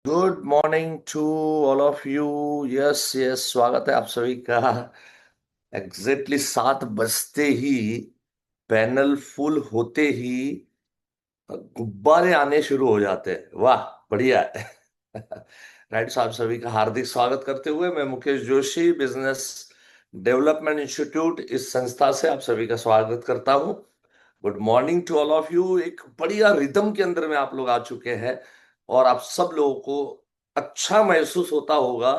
Good morning to all of you. Yes yes, स्वागत है आप सभी का। एग्जैक्टली 7 बजते ही, पैनल फुल होते ही गुब्बारे आने शुरू हो जाते हैं। वाह, बढ़िया है। राइट साहब, सभी का हार्दिक स्वागत करते हुए मैं Mukesh Joshi, business development institute, इस संस्था से आप सभी का स्वागत करता हूँ। Good morning to all of you. एक बढ़िया रिदम के अंदर में आप लोग आ चुके हैं और आप सब लोगों को अच्छा महसूस होता होगा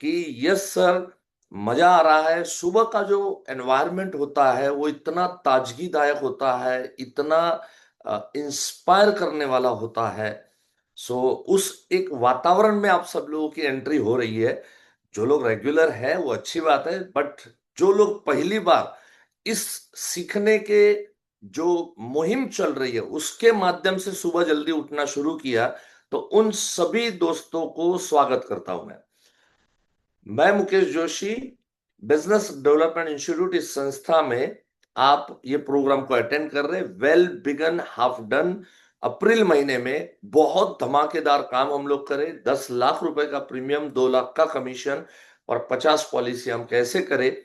कि यस सर, मजा आ रहा है। सुबह का जो एनवायरनमेंट होता है वो इतना ताजगीदायक होता है, इतना इंस्पायर करने वाला होता है। सो उस एक वातावरण में आप सब लोगों की एंट्री हो रही है। जो लोग रेगुलर है वो अच्छी बात है, बट जो लोग पहली बार इस सीखने के जो मुहिम चल रही है उसके माध्यम से सुबह जल्दी उठना शुरू किया, तो उन सभी दोस्तों को स्वागत करता हूं मैं Mukesh Joshi, business development institute, इस संस्था में आप ये प्रोग्राम को अटेंड कर रहे हैं। Well begun half done. April महीने में बहुत धमाकेदार काम हम लोग करें। 10 लाख रुपए का प्रीमियम, 2 लाख का कमीशन और 50 पॉलिसी हम कैसे करें,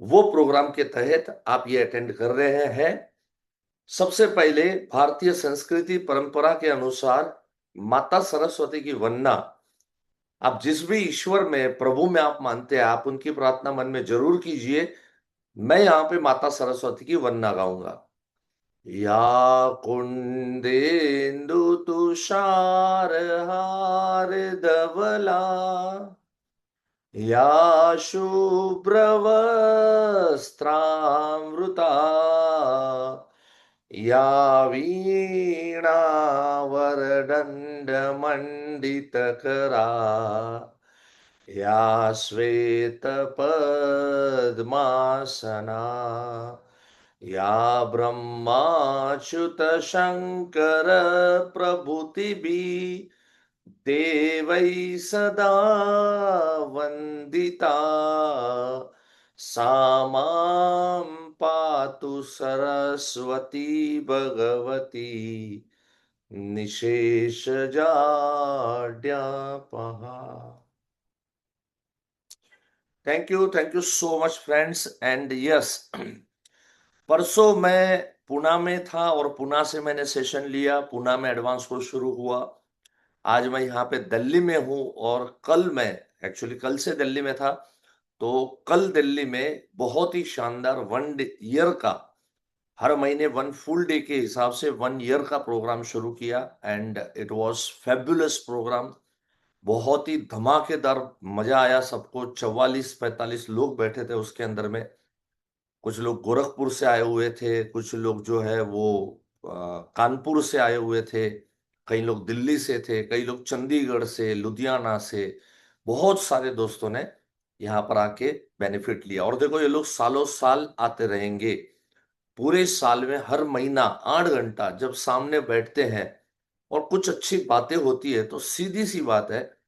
वो प्रोग्राम के तहत आप ये अटेंड कर रहे हैं। सबसे पहले भारतीय संस्कृति परंपरा के अनुसार माता सरस्वती की वंदना। आप जिस भी ईश्वर में, प्रभु में आप मानते हैं, आप उनकी प्रार्थना मन में जरूर कीजिए। मैं यहाँ पे माता सरस्वती की वंदना गाऊंगा। या कुंदेन्दु तुषार हार धवला, या शुभ्रवस्त्रामृता, या वीणावरदण्डमण्डितकरा, या श्वेतपद्मासना, या ब्रह्माच्युत शंकर प्रभृतिभिः देवै सदा वन्दिता, सा मां पातु सरस्वती भगवती निशेषजाड्यापहा। Thank you so much friends. And yes, परसों मैं पुणे में था और पुणे से मैंने सेशन लिया। पुणे में एडवांस कोर्स शुरू हुआ। आज मैं यहाँ पे दिल्ली में हूँ और कल मैं, एक्चुअली कल से दिल्ली में था, तो कल दिल्ली में बहुत ही शानदार 1 ईयर का, हर महीने 1 फुल डे के हिसाब से 1 ईयर का प्रोग्राम शुरू किया। And it was fabulous program. बहुत ही धमाकेदार, मजा आया सबको। 44-45 लोग बैठे थे उसके अंदर में। कुछ लोग गोरखपुर से आए हुए थे, कुछ लोग जो है वो कानपुर से आए हुए थे, कई लोग दिल्ली से थे, कई लोग चंडीगढ़ से, लुधियाना से। बहुत सारे दोस्तों ने यहाँ पर आके बेनिफिट लिया। और देखो, ये लोग सालों साल आते रहेंगे। पूरे साल में हर महीना 8 घंटा जब सामने बैठते हैं और कुछ अच्छी बातें होती है, तो सीधी सी बात है,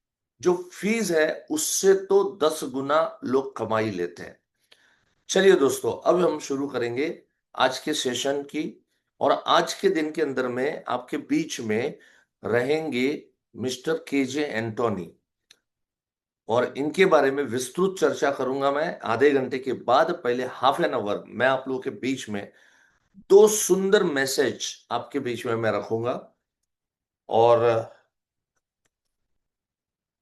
जो फीस है उससे तो 10 गुना लोग कमा ही लेते हैं। चलिए दोस्तों, अब हम शुरू करेंगे आज के सेशन की। और आज के दिन के अंदर में आपके बीच में रहेंगे मिस्टर केजे एंटोनी, और इनके बारे में विस्तृत चर्चा करूंगा मैं आधे घंटे के बाद। पहले हाफ एन आवर मैं आप लोगों के बीच में दो सुंदर मैसेज आपके बीच में मैं रखूंगा। और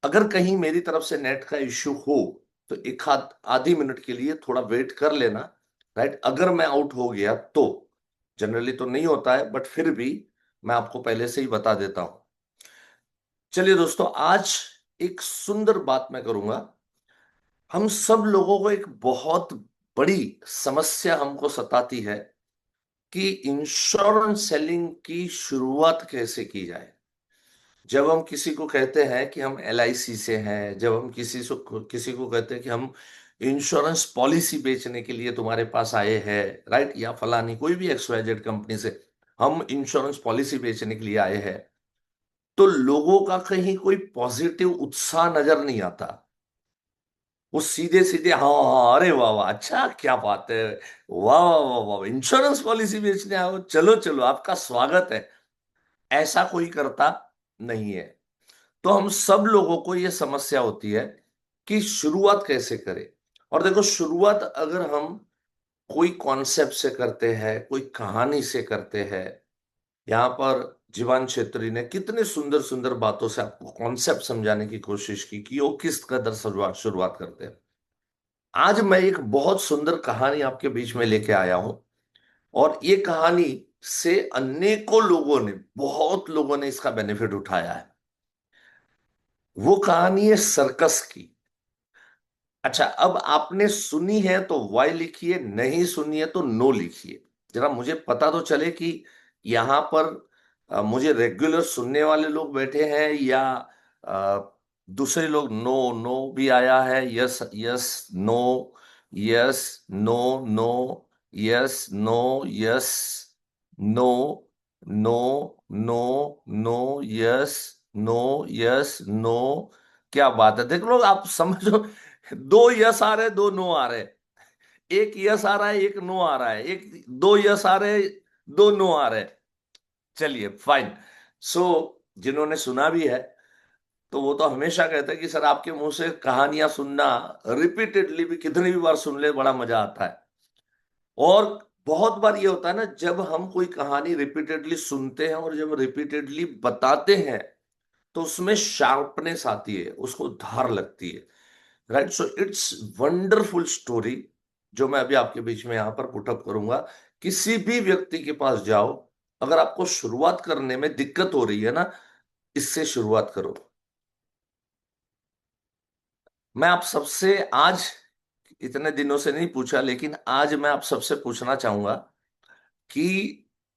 अगर कहीं मेरी तरफ से नेट का इश्यू हो तो एक आधी मिनट के लिए थोड़ा वेट कर लेना। राइट, अगर मैं आउट हो गया तो, जनरली तो नहीं होता है बट फिर भी मैं आपको पहले से ही बता देता हूं। चलिए दोस्तों, आज एक सुंदर बात मैं करूंगा। हम सब लोगों को एक बहुत बड़ी समस्या हमको सताती है कि इंश्योरेंस सेलिंग की शुरुआत कैसे की जाए। जब हम किसी को कहते हैं कि हम एलआईसी से हैं, जब हम किसी को कहते हैं कि हम इंश्योरेंस पॉलिसी बेचने के लिए तुम्हारे पास आए हैं, राइट, या फलानी कोई भी XYZ कंपनी से हम इंश्योरेंस पॉलिसी बेचने के लिए आए हैं, तो लोगों का कहीं कोई पॉजिटिव उत्साह नजर नहीं आता। वो सीधे सीधे हाँ हाँ, अरे वाह वाह, अच्छा क्या बात है, वाह वाह वाह वाह, इंश्योरेंस पॉलिसी बेचने आओ, चलो चलो, आपका स्वागत है, ऐसा कोई करता नहीं है। तो हम सब लोगों को ये समस्या होती है कि शुरुआत कैसे करें। और देखो, शुरुआत अगर हम कोई कॉन्सेप्ट से करते हैं, कोई कहानी से करते हैं, यहाँ पर जीवान छेत्री ने कितने सुंदर सुंदर बातों से आपको कॉन्सेप्ट समझाने की कोशिश की कि वो किस कदर शुरुआत शुरुआत करते हैं। आज मैं एक बहुत सुंदर कहानी आपके बीच में लेके आया हूं, और ये कहानी से अनेकों लोगों ने, बहुत लोगों ने इसका बेनिफिट उठाया है। वो कहानी है सर्कस की। अच्छा, अब आपने सुनी है तो वाई लिखिए, नहीं सुनी है तो नो लिखिए। जरा मुझे पता तो चले कि यहाँ पर मुझे रेगुलर सुनने वाले लोग बैठे हैं, या दूसरे लोग। नो, नो भी आया है, yes yes no, yes no, no, yes no, yes no, no, no, no, yes no, yes no. क्या बात है, देख लो, आप समझो। दो यस आ रहे, दो नो आ रहे, एक यस आ रहा है, एक नो आ रहा है, एक दो यस आ रहे, दो नो आ रहे। चलिए, फाइन। सो जिन्होंने सुना भी है, तो वो तो हमेशा कहते हैं कि सर, आपके मुंह से कहानियां सुनना, रिपीटेडली भी कितनी भी बार सुन ले, बड़ा मजा आता है। और बहुत बार ये होता है ना, जब हम कोई कहानी रिपीटेडली सुनते हैं और जब रिपीटेडली बताते हैं, तो उसमें शार्पनेस आती है, उसको धार लगती है। Right, so it's wonderful story, जो मैं अभी आपके बीच में यहां पर पुटअप करूंगा। किसी भी व्यक्ति के पास जाओ, अगर आपको शुरुआत करने में दिक्कत हो रही है ना, इससे शुरुआत करो। मैं आप सबसे आज, इतने दिनों से नहीं पूछा, लेकिन आज मैं आप सबसे पूछना चाहूंगा कि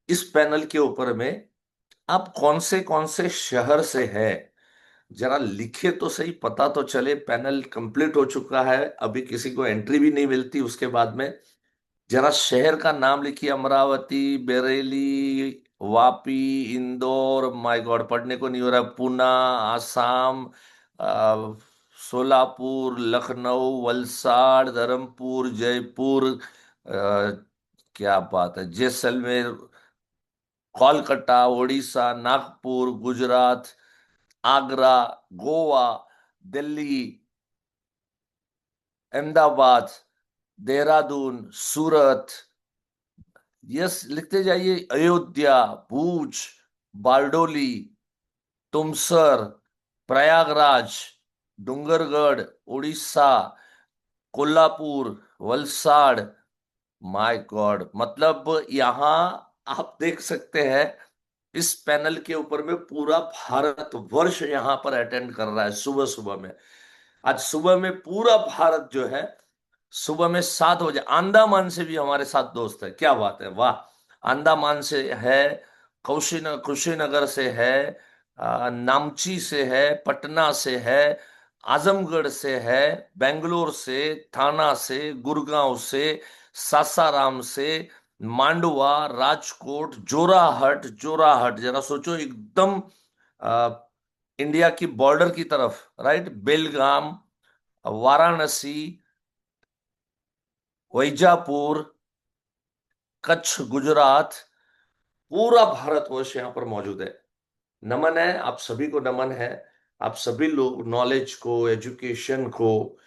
इस पैनल के ऊपर में आप कौन से शहर से है, जरा लिखे तो सही, पता तो चले। पैनल कंप्लीट हो चुका है, अभी किसी को एंट्री भी नहीं मिलती उसके बाद में। जरा शहर का नाम लिखिए, अमरावती, बरेली, वापी, इंदौर, माय गॉड पढ़ने को नहीं हो रहा, पुणे, आसाम, अ, सोलापुर, लखनऊ, वलसाड़, धर्मपुर, जयपुर, क्या बात है, जैसलमेर, कोलकाता, उड़ीसा, नागपुर, गुजरात, आगरा, गोवा, दिल्ली, अहमदाबाद, देहरादून, सूरत। यस, लिखते जाइए, अयोध्या, भूज, बारडोली, तुमसर, प्रयागराज, डूंगरगढ़, उड़ीसा, कोल्हापुर, वलसाड़। माय गॉड, मतलब यहां आप देख सकते हैं, इस पैनल के ऊपर में पूरा भारत वर्ष यहां पर अटेंड कर रहा है सुबह सुबह में। आज सुबह में पूरा भारत जो है, सुबह में 7 बजे अंडमान से भी हमारे साथ दोस्त है। क्या बात है, वाह। अंडमान से है, कुशीनगर से है, नामची से है, पटना से है, आजमगढ़ से है, बेंगलोर से, थाना से, गुड़गांव से, सासाराम से, मांडवा, राजकोट, जोराहट। जोराहट जरा सोचो, एकदम इंडिया की बॉर्डर की तरफ, राइट, बेलगाम, वाराणसी, वैजापुर, कच्छ, गुजरात, पूरा भारतवर्ष यहाँ पर मौजूद है। नमन है, आप सभी को नमन है। आप सभी लोग नॉलेज को, एजुकेशन को,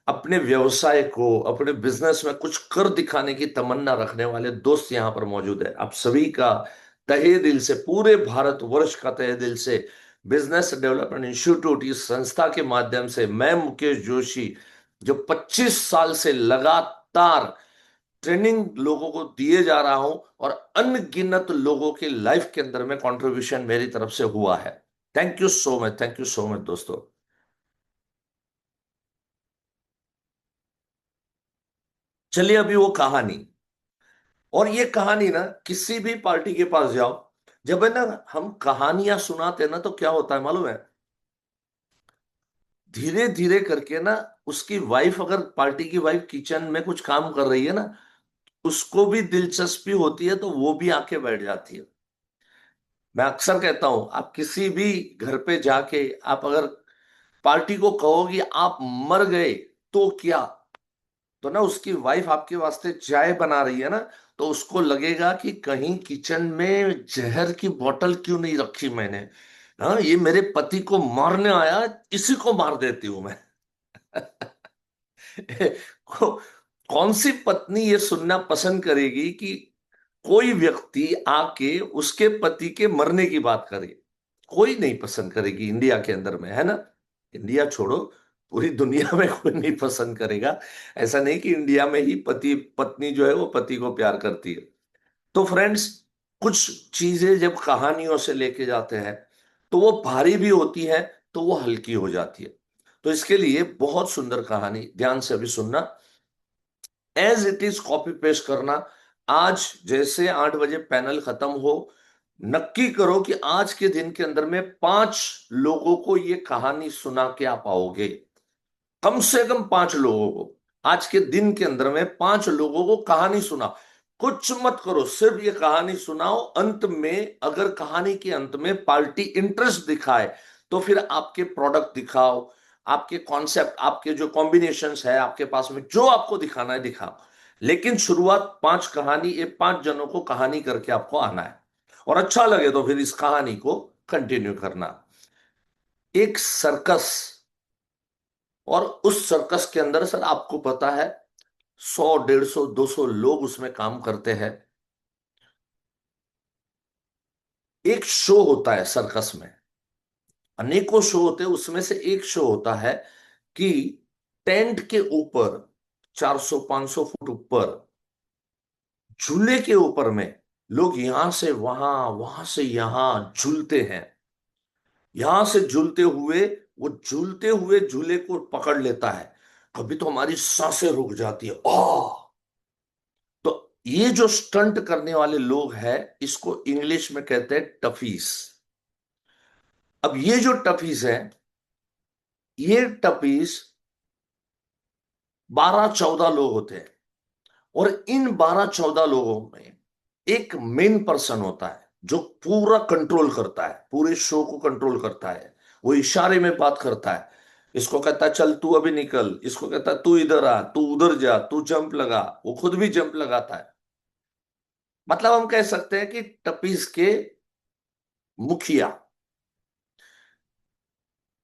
अपने व्यवसाय को, अपने बिजनेस में कुछ कर दिखाने की तमन्ना रखने वाले दोस्त यहाँ पर मौजूद है। आप सभी का तहे दिल से, पूरे भारतवर्ष का तहे दिल से, बिजनेस डेवलपमेंट इंस्टीट्यूट इस संस्था के माध्यम से, मैं मुकेश जोशी, जो 25 साल से लगातार ट्रेनिंग लोगों को दिए जा रहा हूं, और अनगिनत लोगों की लाइफ के अंदर में कंट्रीब्यूशन मेरी तरफ से हुआ है। Thank you so much, thank you so much दोस्तों। चलिए, अभी वो कहानी, और ये कहानी ना, किसी भी पार्टी के पास जाओ, जब है ना हम कहानियां सुनाते हैं ना, तो क्या होता है मालूम है, धीरे धीरे करके ना, उसकी वाइफ, अगर पार्टी की वाइफ किचन में कुछ काम कर रही है ना, उसको भी दिलचस्पी होती है, तो वो भी आके बैठ जाती है। मैं अक्सर कहता हूं, आप किसी भी घर पे जाके, आप अगर पार्टी को कहो कि आप मर गए तो क्या, तो ना उसकी वाइफ आपके वास्ते चाय बना रही है ना, तो उसको लगेगा कि कहीं किचन में जहर की बोतल क्यों नहीं रखी मैंने, हाँ, ये मेरे पति को मारने आया, इसी को मार देती हूं मैं। को- कौन सी पत्नी ये सुनना पसंद करेगी कि कोई व्यक्ति आके उसके पति के मरने की बात करे? कोई नहीं पसंद करेगी इंडिया के अंदर में, है ना? इंडिया छोड़ो, पूरी दुनिया में कोई नहीं पसंद करेगा। ऐसा नहीं कि इंडिया में ही पति पत्नी जो है वो पति को प्यार करती है। तो फ्रेंड्स, कुछ चीजें जब कहानियों से लेके जाते हैं तो वो भारी भी होती है, तो वो हल्की हो जाती है। तो इसके लिए बहुत सुंदर कहानी, ध्यान से अभी सुनना। As it is copy paste करना। आज जैसे 8 बजे पैनल खत्म हो, नक्की करो कि आज के दिन के अंदर में 5 लोगों को ये कहानी सुना के आप आओगे। कम से कम 5 लोगों को आज के दिन के अंदर में 5 लोगों को कहानी सुना। कुछ मत करो, सिर्फ ये कहानी सुनाओ। अंत में अगर कहानी के अंत में पार्टी इंटरेस्ट दिखाए तो फिर आपके प्रोडक्ट दिखाओ, आपके कॉन्सेप्ट, आपके जो कॉम्बिनेशंस है आपके पास में, जो आपको दिखाना है दिखाओ। लेकिन शुरुआत 5 कहानी, ये 5 जनों को कहानी करके आपको आना है। और अच्छा लगे तो फिर इस कहानी को कंटिन्यू करना। एक सर्कस, और उस सर्कस के अंदर सर आपको पता है 100, 150, 200 लोग उसमें काम करते हैं। एक शो होता है सर्कस में, अनेकों शो होते हैं, उसमें से एक शो होता है कि टेंट के ऊपर 400, 500 फुट ऊपर झूले के ऊपर में लोग यहां से वहां, वहां से यहां झूलते हैं। यहां से झूलते हुए वो झूलते हुए झूले को पकड़ लेता है। कभी तो हमारी सांसें रुक जाती है। तो ये जो स्टंट करने वाले लोग हैं, इसको इंग्लिश में कहते हैं टफीस। अब ये जो टफीस है, ये टफीस 12, 14 लोग होते हैं। और इन 12, 14 लोगों में एक मेन पर्सन होता है जो पूरा कंट्रोल करता है, पूरे शो को कंट्रोल करता है। वो इशारे में बात करता है। इसको कहता है चल तू अभी निकल, इसको कहता है तू इधर आ, तू उधर जा, तू जंप लगा, वो खुद भी जंप लगाता है। मतलब हम कह सकते हैं कि टपीस के मुखिया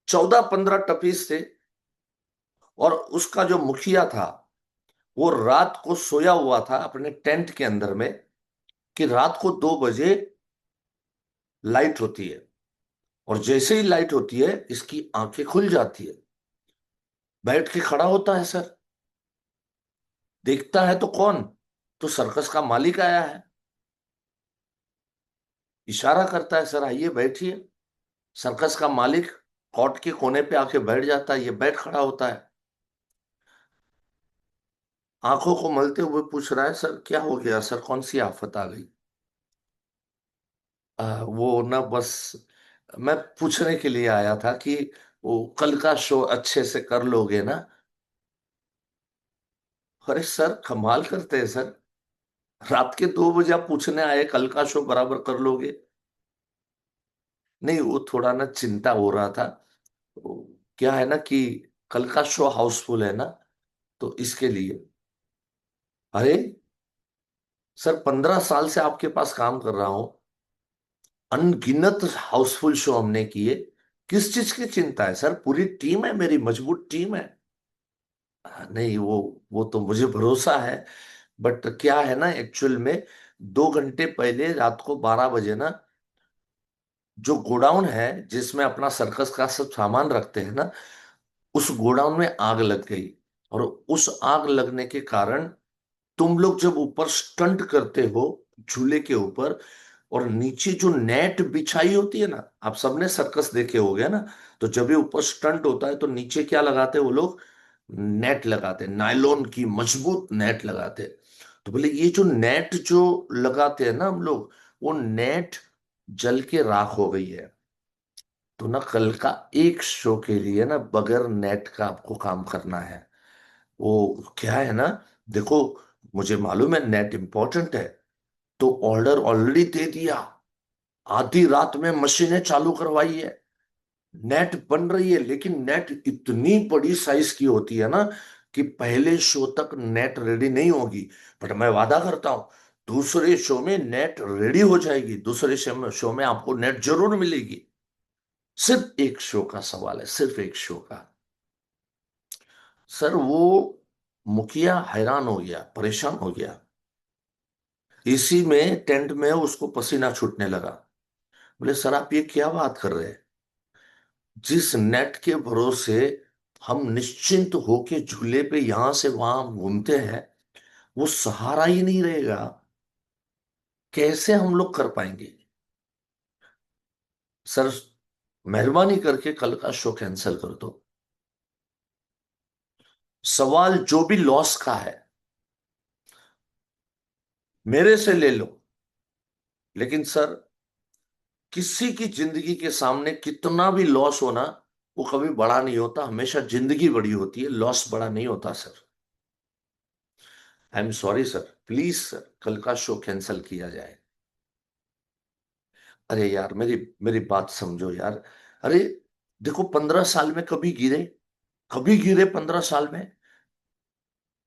14, 15 टपीस थे। और उसका जो मुखिया था वो रात को सोया हुआ था अपने टेंट के अंदर में, कि रात को 2 बजे लाइट होती है। और जैसे ही लाइट होती है इसकी आंखें खुल जाती है। बैठ के खड़ा होता है सर, देखता है तो कौन, तो सर्कस का मालिक आया है। इशारा करता है सर आइए बैठिए। सर्कस का मालिक कॉट के कोने पे आके बैठ जाता है, ये बैठ खड़ा होता है। आंखों को मलते हुए पूछ रहा है सर क्या हो गया, सर कौन सी आफत आ गई? वो ना बस मैं पूछने के लिए आया था कि वो कल का शो अच्छे से कर लोगे ना? अरे सर कमाल करते हैं सर, रात के 2 बजे आप पूछने आए कल का शो बराबर कर लोगे? नहीं, वो थोड़ा ना चिंता हो रहा था। वो क्या है ना कि कल का शो हाउसफुल है ना, तो इसके लिए। अरे सर 15 साल से आपके पास काम कर रहा हूं, अनगिनत हाउसफुल शो हमने किए। किस चीज की चिंता है सर, पूरी टीम है मेरी, मजबूत टीम है। नहीं, वो तो मुझे भरोसा है। बट क्या है ना, एक्चुअल में 2 घंटे पहले रात को 12 बजे ना, जो गोडाउन है जिसमें अपना सर्कस का सब सामान रखते हैं ना, उस गोडाउन में आग लग गई। और उस आग लगने के कारण तुम लोग जब ऊपर स्टंट करते हो झूले के ऊपर, और नीचे जो नेट बिछाई होती है ना, आप सबने सर्कस देखे होगे ना, तो जब ये ऊपर स्टंट होता है तो नीचे क्या लगाते हैं वो लोग? नेट लगाते हैं, नायलॉन की मजबूत नेट लगाते हैं। तो बोले ये जो नेट जो लगाते हैं ना हम लोग, वो नेट जल के राख हो गई है। तो ना कल का एक शो के लिए ना बगैर नेट का आपको काम करना है। वो क्या है ना, देखो मुझे मालूम है नेट इंपॉर्टेंट है, तो ऑर्डर ऑलरेडी दे दिया। आधी रात में मशीनें चालू करवाई है, नेट बन रही है। लेकिन नेट इतनी बड़ी साइज की होती है ना कि पहले शो तक नेट रेडी नहीं होगी। बट मैं वादा करता हूं दूसरे शो में नेट रेडी हो जाएगी, दूसरे शो में आपको नेट जरूर मिलेगी। सिर्फ एक शो का सवाल है, सिर्फ एक शो का। सर वो मुखिया हैरान हो गया, परेशान हो गया। इसी में टेंट में उसको पसीना छूटने लगा। बोले सर आप ये क्या बात कर रहे हैं? जिस नेट के भरोसे हम निश्चिंत होके झूले पे यहां से वहां घूमते हैं, वो सहारा ही नहीं रहेगा, कैसे हम लोग कर पाएंगे? सर मेहरबानी करके कल का शो कैंसिल कर दो। सवाल जो भी लॉस का है मेरे से ले लो, लेकिन सर किसी की जिंदगी के सामने कितना भी लॉस होना, वो कभी बड़ा नहीं होता, हमेशा जिंदगी बड़ी होती है, लॉस बड़ा नहीं होता sir. I am sorry sir, please sir कल का शो कैंसिल किया जाए। अरे यार मेरी मेरी बात समझो यार। अरे देखो, 15 साल में कभी गिरे? कभी गिरे 15 साल में?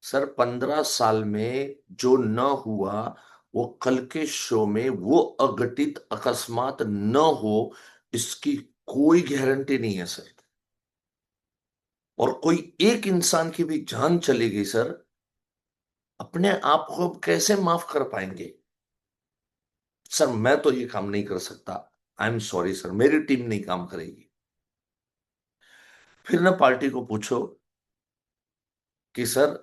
सर 15 साल में जो न हुआ, वो कल के शो में वो अघटित अकस्मात न हो, इसकी कोई गारंटी नहीं है सर। और कोई एक इंसान की भी जान चली गई सर, अपने आप को अब कैसे माफ कर पाएंगे? सर मैं तो ये काम नहीं कर सकता। आई एम सॉरी सर, मेरी टीम नहीं काम करेगी। फिर ना पार्टी को पूछो कि सर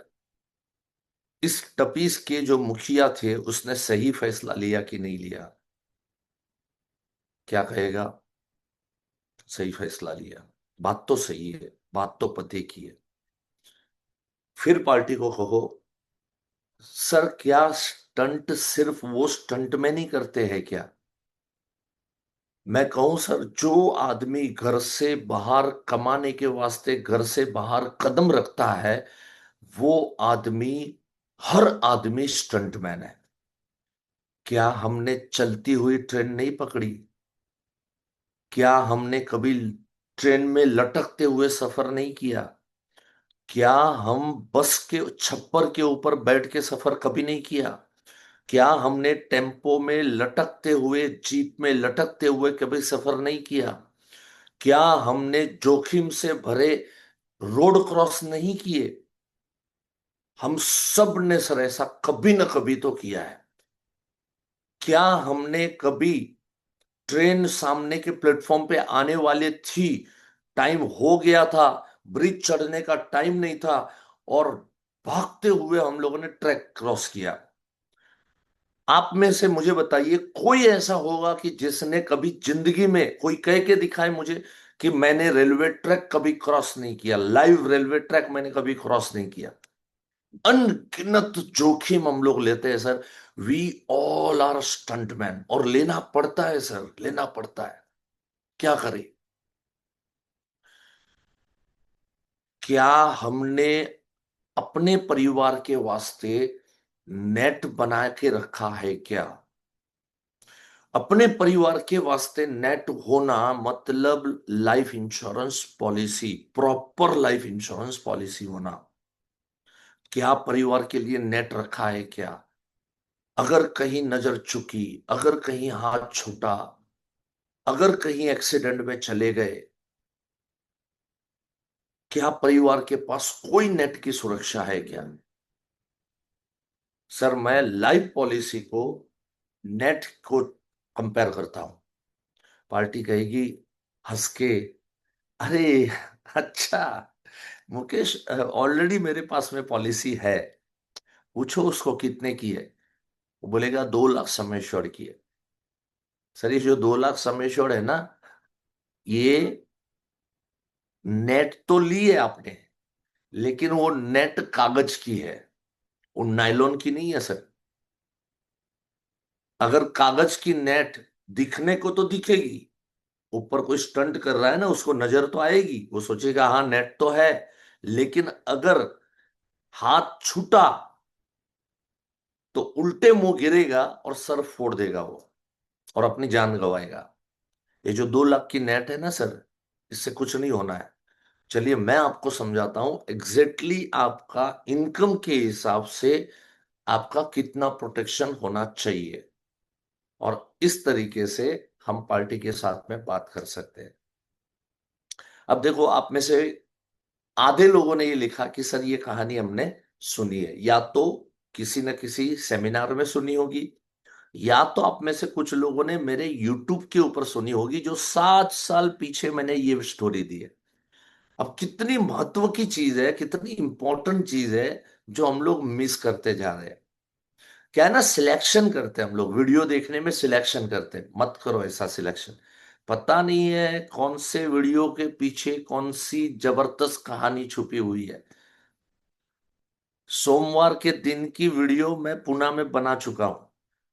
इस टपीस के जो मुखिया थे उसने सही फैसला लिया कि नहीं लिया। क्या कहेगा? सही फैसला लिया। बात तो सही है, बात तो पते की है। फिर पार्टी को कहो, सर क्या स्टंट सिर्फ वो स्टंट में नहीं करते हैं क्या? मैं कहूं सर, जो आदमी घर से बाहर कमाने के वास्ते घर से बाहर कदम रखता है, वो आदमी, हर आदमी स्टंटमैन है। क्या हमने चलती हुई ट्रेन नहीं पकड़ी? क्या हमने कभी ट्रेन में लटकते हुए सफर नहीं किया? क्या हम बस के छप्पर के ऊपर बैठ के सफर कभी नहीं किया? क्या हमने टेम्पो में लटकते हुए, जीप में लटकते हुए कभी सफर नहीं किया? क्या हमने जोखिम से भरे रोड क्रॉस नहीं किए? हम सब ने सर ऐसा कभी न कभी तो किया है। क्या हमने कभी, ट्रेन सामने के प्लेटफॉर्म पे आने वाले थी, टाइम हो गया था, ब्रिज चढ़ने का टाइम नहीं था, और भागते हुए हम लोगों ने ट्रैक क्रॉस किया? आप में से मुझे बताइए, कोई ऐसा होगा कि जिसने कभी जिंदगी में, कोई कह के दिखाए मुझे कि मैंने रेलवे ट्रैक कभी क्रॉस नहीं किया, लाइव रेलवे ट्रैक मैंने कभी क्रॉस नहीं किया? अनगिनत जोखिम हम लोग लेते हैं sir. We all are stuntman, और लेना पड़ता है सर, लेना पड़ता है। क्या करें? क्या हमने अपने परिवार के वास्ते नेट बना के रखा है क्या? अपने परिवार के वास्ते नेट होना मतलब life insurance policy, proper life insurance policy होना। क्या परिवार के लिए नेट रखा है क्या? अगर कहीं नजर चुकी, अगर कहीं हाथ छूटा, अगर कहीं एक्सीडेंट में चले गए, क्या परिवार के पास कोई नेट की सुरक्षा है क्या? सर मैं लाइफ पॉलिसी को नेट को कंपेयर करता हूं। पार्टी कहेगी हंस के, अरे अच्छा मुकेश, ऑलरेडी मेरे पास में पॉलिसी है, पूछो उसको कितने की है। वो बोलेगा 2 लाख सम एश्योर्ड की है। सर ये जो 2 लाख सम एश्योर्ड है ना, ये नेट तो ली है आपने, लेकिन वो नेट कागज की है, वो नायलॉन की नहीं है सर। अगर कागज की नेट दिखने को तो दिखेगी, ऊपर कोई स्टंट कर रहा है ना, उसको नजर तो आएगी, वो सोचेगा हाँ नेट तो है, लेकिन अगर हाथ छूटा तो उल्टे मुंह गिरेगा और सर फोड़ देगा वो, और अपनी जान गंवाएगा। ये जो 2 लाख की नेट है ना सर, इससे कुछ नहीं होना है। चलिए मैं आपको समझाता हूं एग्जैक्टली आपका इनकम के हिसाब से आपका कितना प्रोटेक्शन होना चाहिए, और इस तरीके से हम पार्टी के साथ में बात कर सकते हैं। अब देखो, आप में से आधे लोगों ने ये लिखा कि सर ये कहानी हमने सुनी है, या तो किसी न किसी सेमिनार में सुनी होगी, या तो आप में से कुछ लोगों ने मेरे यूट्यूब के ऊपर सुनी होगी, जो 7 साल पीछे मैंने ये स्टोरी दी है। अब कितनी महत्व की चीज है, कितनी इंपॉर्टेंट चीज है, जो हम लोग मिस करते जा रहे हैं। क्या है ना, सिलेक्शन करते हैं हम लोग, वीडियो देखने में सिलेक्शन करते हैं। मत करो ऐसा सिलेक्शन। पता नहीं है कौन से वीडियो के पीछे कौन सी जबरदस्त कहानी छुपी हुई है। सोमवार के दिन की वीडियो मैं पुणे में बना चुका हूं,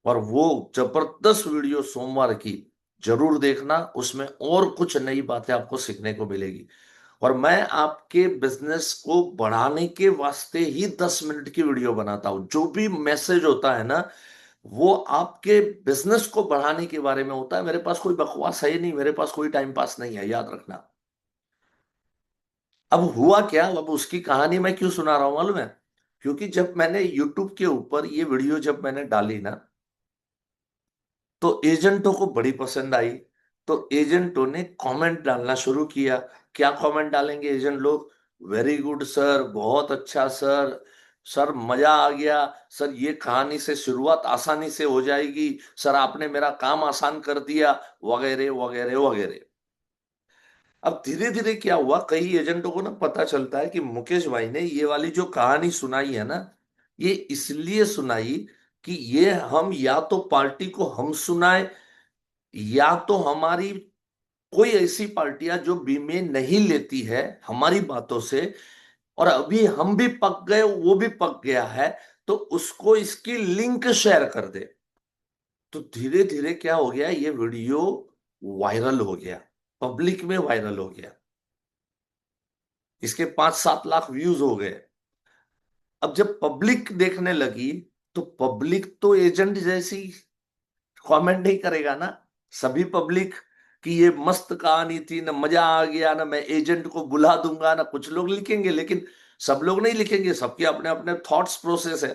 और वो जबरदस्त वीडियो सोमवार की जरूर देखना। उसमें और कुछ नई बातें आपको सीखने को मिलेगी। और मैं आपके बिजनेस को बढ़ाने के वास्ते ही 10 मिनट की वीडियो बनाता हूं। जो भी मैसेज होता है ना, वो आपके बिजनेस को बढ़ाने के बारे में होता है। मेरे पास कोई बकवास है ही नहीं, मेरे पास कोई टाइम पास नहीं है, याद रखना। अब हुआ क्या, अब उसकी कहानी मैं क्यों सुना रहा हूं मालूम है? क्योंकि जब मैंने यूट्यूब के ऊपर ये वीडियो जब मैंने डाली ना, तो एजेंटों को बड़ी पसंद आई। तो एजेंटों ने कमेंट डालना शुरू किया। क्या कमेंट डालेंगे एजेंट लोग? वेरी गुड सर, बहुत अच्छा सर, सर मजा आ गया, सर ये कहानी से शुरुआत आसानी से हो जाएगी, सर आपने मेरा काम आसान कर दिया, वगैरह वगैरह वगैरह। अब धीरे धीरे क्या हुआ, कई एजेंटों को ना पता चलता है कि मुकेश भाई ने ये वाली जो कहानी सुनाई है ना, ये इसलिए सुनाई कि ये हम या तो पार्टी को हम सुनाए, या तो हमारी कोई ऐसी पार्टियां जो बीमे नहीं लेती है हमारी बातों से, और अभी हम भी पक गए, वो भी पक गया है, तो उसको इसकी लिंक शेयर कर दे। तो धीरे धीरे क्या हो गया, ये वीडियो वायरल हो गया, पब्लिक में वायरल हो गया। इसके 5-7 लाख व्यूज हो गए। अब जब पब्लिक देखने लगी, तो पब्लिक तो एजेंट जैसी कमेंट नहीं करेगा ना। सभी पब्लिक कि ये मस्त कहानी थी ना, मजा आ गया ना, मैं एजेंट को बुला दूंगा ना, कुछ लोग लिखेंगे, लेकिन सब लोग नहीं लिखेंगे, सबके अपने अपने थॉट्स प्रोसेस है।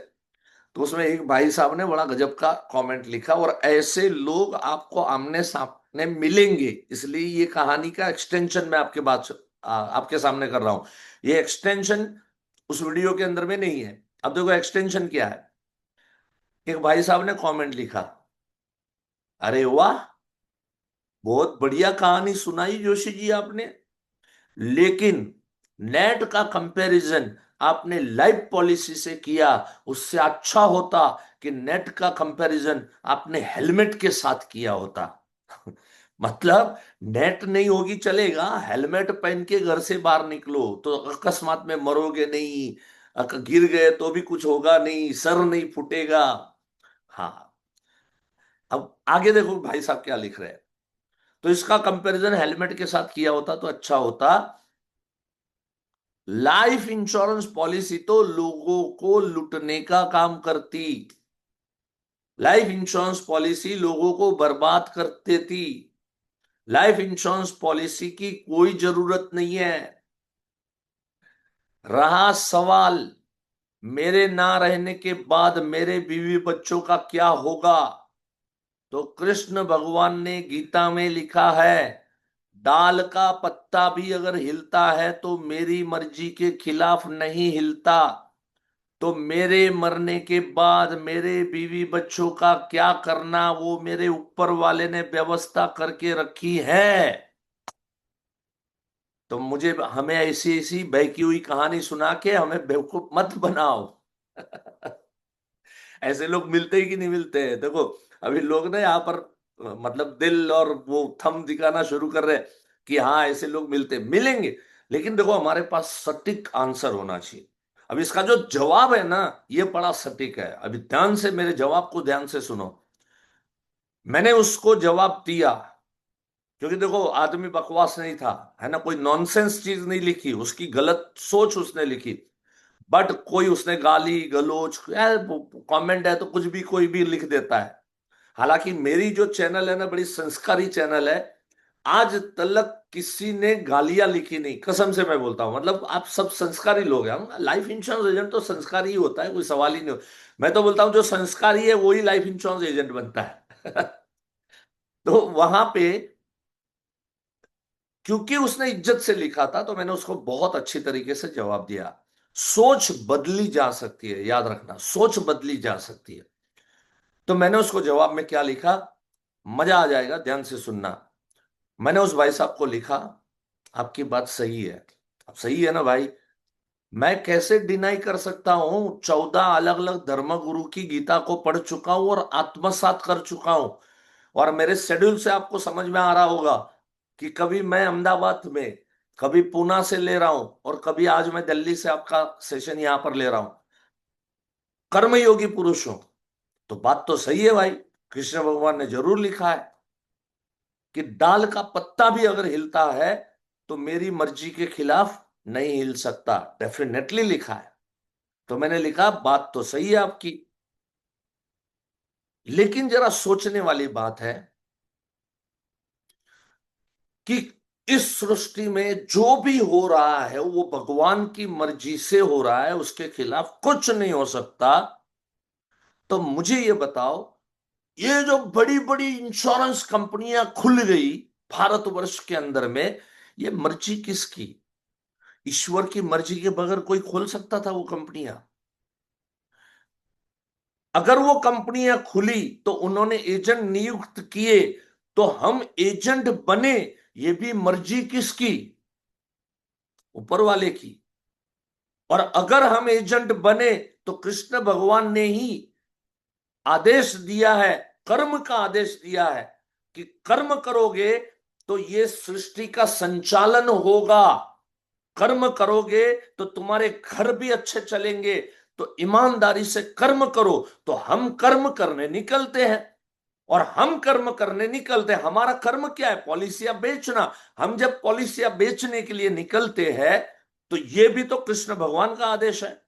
तो उसमें एक भाई साहब ने बड़ा गजब का कमेंट लिखा, और ऐसे लोग आपको आमने सामने मिलेंगे, इसलिए ये कहानी का एक्सटेंशन मैं आपके सामने कर रहा हूं। ये एक्सटेंशन उस वीडियो के अंदर में नहीं है। अब देखो एक्सटेंशन क्या है। एक भाई साहब ने कमेंट लिखा, अरे वाह, बहुत बढ़िया कहानी सुनाई जोशी जी आपने, लेकिन नेट का कंपैरिजन आपने लाइफ पॉलिसी से किया, उससे अच्छा होता कि नेट का कंपैरिजन आपने हेलमेट के साथ किया होता। मतलब नेट नहीं होगी चलेगा, हेलमेट पहन के घर से बाहर निकलो तो अकस्मात में मरोगे नहीं, गिर गए तो भी कुछ होगा नहीं, सर नहीं फूटेगा। हाँ, अब आगे देखो भाई साहब क्या लिख रहे हैं। तो इसका कंपैरिजन हेलमेट के साथ किया होता तो अच्छा होता। लाइफ इंश्योरेंस पॉलिसी तो लोगों को लुटने का काम करती, लाइफ इंश्योरेंस पॉलिसी लोगों को बर्बाद कर देती। लाइफ इंश्योरेंस पॉलिसी की कोई जरूरत नहीं है। रहा सवाल मेरे ना रहने के बाद मेरे बीवी बच्चों का क्या होगा, तो कृष्ण भगवान ने गीता में लिखा है, डाल का पत्ता भी अगर हिलता है तो मेरी मर्जी के खिलाफ नहीं हिलता। तो मेरे मरने के बाद मेरे बीवी बच्चों का क्या करना, वो मेरे ऊपर वाले ने व्यवस्था करके रखी है। तो मुझे हमें ऐसी ऐसी बहकी हुई कहानी सुना के हमें बेवकूफ मत बनाओ। ऐसे लोग मिलते ही कि नहीं मिलते हैं, देखो। अभी लोग ना यहाँ पर मतलब दिल और वो थंब दिखाना शुरू कर रहे हैं कि हाँ ऐसे लोग मिलेंगे। लेकिन देखो, हमारे पास सटीक आंसर होना चाहिए। अब इसका जो जवाब है ना, ये बड़ा सटीक है। अभी ध्यान से मेरे जवाब को ध्यान से सुनो। मैंने उसको जवाब दिया, क्योंकि देखो आदमी बकवास नहीं था, है ना, कोई नॉनसेंस चीज नहीं लिखी, उसकी गलत सोच उसने लिखी। बट कोई उसने गाली गलोच कमेंट है तो कुछ भी कोई भी लिख देता है। हालांकि मेरी जो चैनल है ना, बड़ी संस्कारी चैनल है। आज तक किसी ने गालियां लिखी नहीं, कसम से मैं बोलता हूं। मतलब आप सब संस्कारी लोग हैं, लाइफ इंश्योरेंस एजेंट तो संस्कारी ही होता है, कोई सवाल ही नहीं हो। मैं तो बोलता हूं जो संस्कारी है वही लाइफ इंश्योरेंस एजेंट बनता है। तो वहां पे क्योंकि उसने इज्जत से लिखा था तो मैंने उसको बहुत अच्छी तरीके से जवाब दिया। सोच बदली जा सकती है, याद रखना, सोच बदली जा सकती है। तो मैंने उसको जवाब में क्या लिखा, मजा आ जाएगा, ध्यान से सुनना। मैंने उस भाई साहब को लिखा, आपकी बात सही है। अब सही है ना भाई, मैं कैसे डिनाई कर सकता हूं, 14 अलग अलग धर्मगुरु की गीता को पढ़ चुका हूं और आत्मसात कर चुका हूं। और मेरे शेड्यूल से आपको समझ में आ रहा होगा कि कभी मैं अहमदाबाद में, कभी पूना से ले रहा हूं, और कभी आज मैं दिल्ली से आपका सेशन यहां पर ले रहा हूं। कर्मयोगी पुरुष हूं। तो बात तो सही है भाई, कृष्ण भगवान ने जरूर लिखा है कि डाल का पत्ता भी अगर हिलता है तो मेरी मर्जी के खिलाफ नहीं हिल सकता, डेफिनेटली लिखा है। तो मैंने लिखा बात तो सही है आपकी, लेकिन जरा सोचने वाली बात है कि इस सृष्टि में जो भी हो रहा है वो भगवान की मर्जी से हो रहा है, उसके खिलाफ कुछ नहीं हो सकता। तो मुझे ये बताओ, ये जो बड़ी बड़ी इंश्योरेंस कंपनियां खुल गई भारतवर्ष के अंदर में, ये मर्जी किसकी? ईश्वर की मर्जी के बगैर कोई खोल सकता था वो कंपनियां? अगर वो कंपनियां खुली तो उन्होंने एजेंट नियुक्त किए, तो हम एजेंट बने, ये भी मर्जी किसकी? ऊपर वाले की। और अगर हम एजेंट बने तो कृष्ण भगवान ने ही आदेश दिया है, कर्म का आदेश दिया है कि कर्म करोगे तो ये सृष्टि का संचालन होगा। कर्म करोगे तो तुम्हारे घर भी अच्छे चलेंगे। तो ईमानदारी से कर्म करो। तो हम कर्म करने निकलते हैं, और हम कर्म करने निकलते हैं, हमारा कर्म क्या है? पॉलिसियां बेचना। हम जब पॉलिसियां बेचने के लिए निकलते हैं तो ये भी तो कृष्ण भगवान का आदेश है।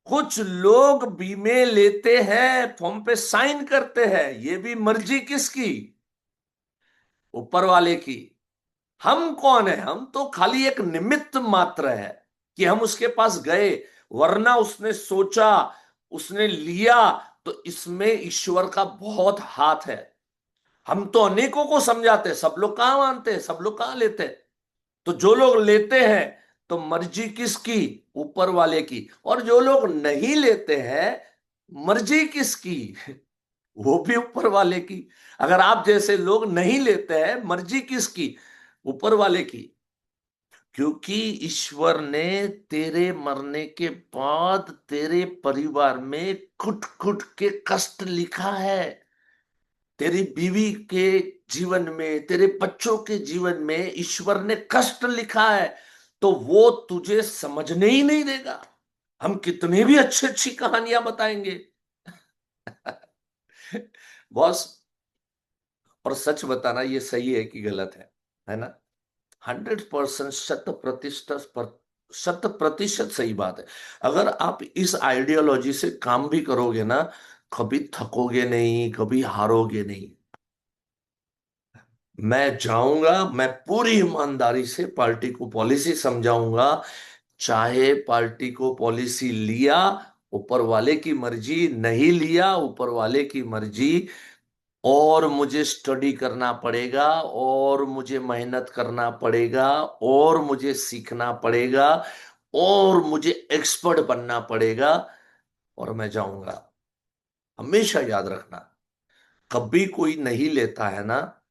कुछ लोग बीमे लेते हैं, फॉर्म पे साइन करते हैं, ये भी मर्जी किसकी? ऊपर वाले की। हम कौन है? हम तो खाली एक निमित्त मात्र है कि हम उसके पास गए, वरना उसने सोचा, उसने लिया। तो इसमें ईश्वर का बहुत हाथ है। हम तो अनेकों को समझाते हैं, सब लोग कहां मानते हैं, सब लोग कहां लेते हैं? तो जो लोग लेते हैं तो मर्जी किसकी? ऊपर वाले की। और जो लोग नहीं लेते हैं, मर्जी किसकी? वो भी ऊपर वाले की। अगर आप जैसे लोग नहीं लेते हैं, मर्जी किसकी? ऊपर वाले की। क्योंकि ईश्वर ने तेरे मरने के बाद तेरे परिवार में खुट खुट के कष्ट लिखा है। तेरी बीवी के जीवन में, तेरे बच्चों के जीवन में ईश्वर ने कष्ट लिखा है। तो वो तुझे समझने ही नहीं देगा। हम कितनी भी अच्छी अच्छी कहानियां बताएंगे बॉस। और सच बताना, ये सही है कि गलत है ना? 100%, 100%, 100% सही बात है। अगर आप इस आइडियोलॉजी से काम भी करोगे ना, कभी थकोगे नहीं, कभी हारोगे नहीं। मैं जाऊंगा, मैं पूरी ईमानदारी से पार्टी को पॉलिसी समझाऊंगा। चाहे पार्टी को पॉलिसी लिया, ऊपर वाले की मर्जी, नहीं लिया, ऊपर वाले की मर्जी। और मुझे स्टडी करना पड़ेगा, और मुझे मेहनत करना पड़ेगा, और मुझे सीखना पड़ेगा, और मुझे एक्सपर्ट बनना पड़ेगा, और मैं जाऊंगा। हमेशा याद रखना, कभी कोई नहीं लेता है ना,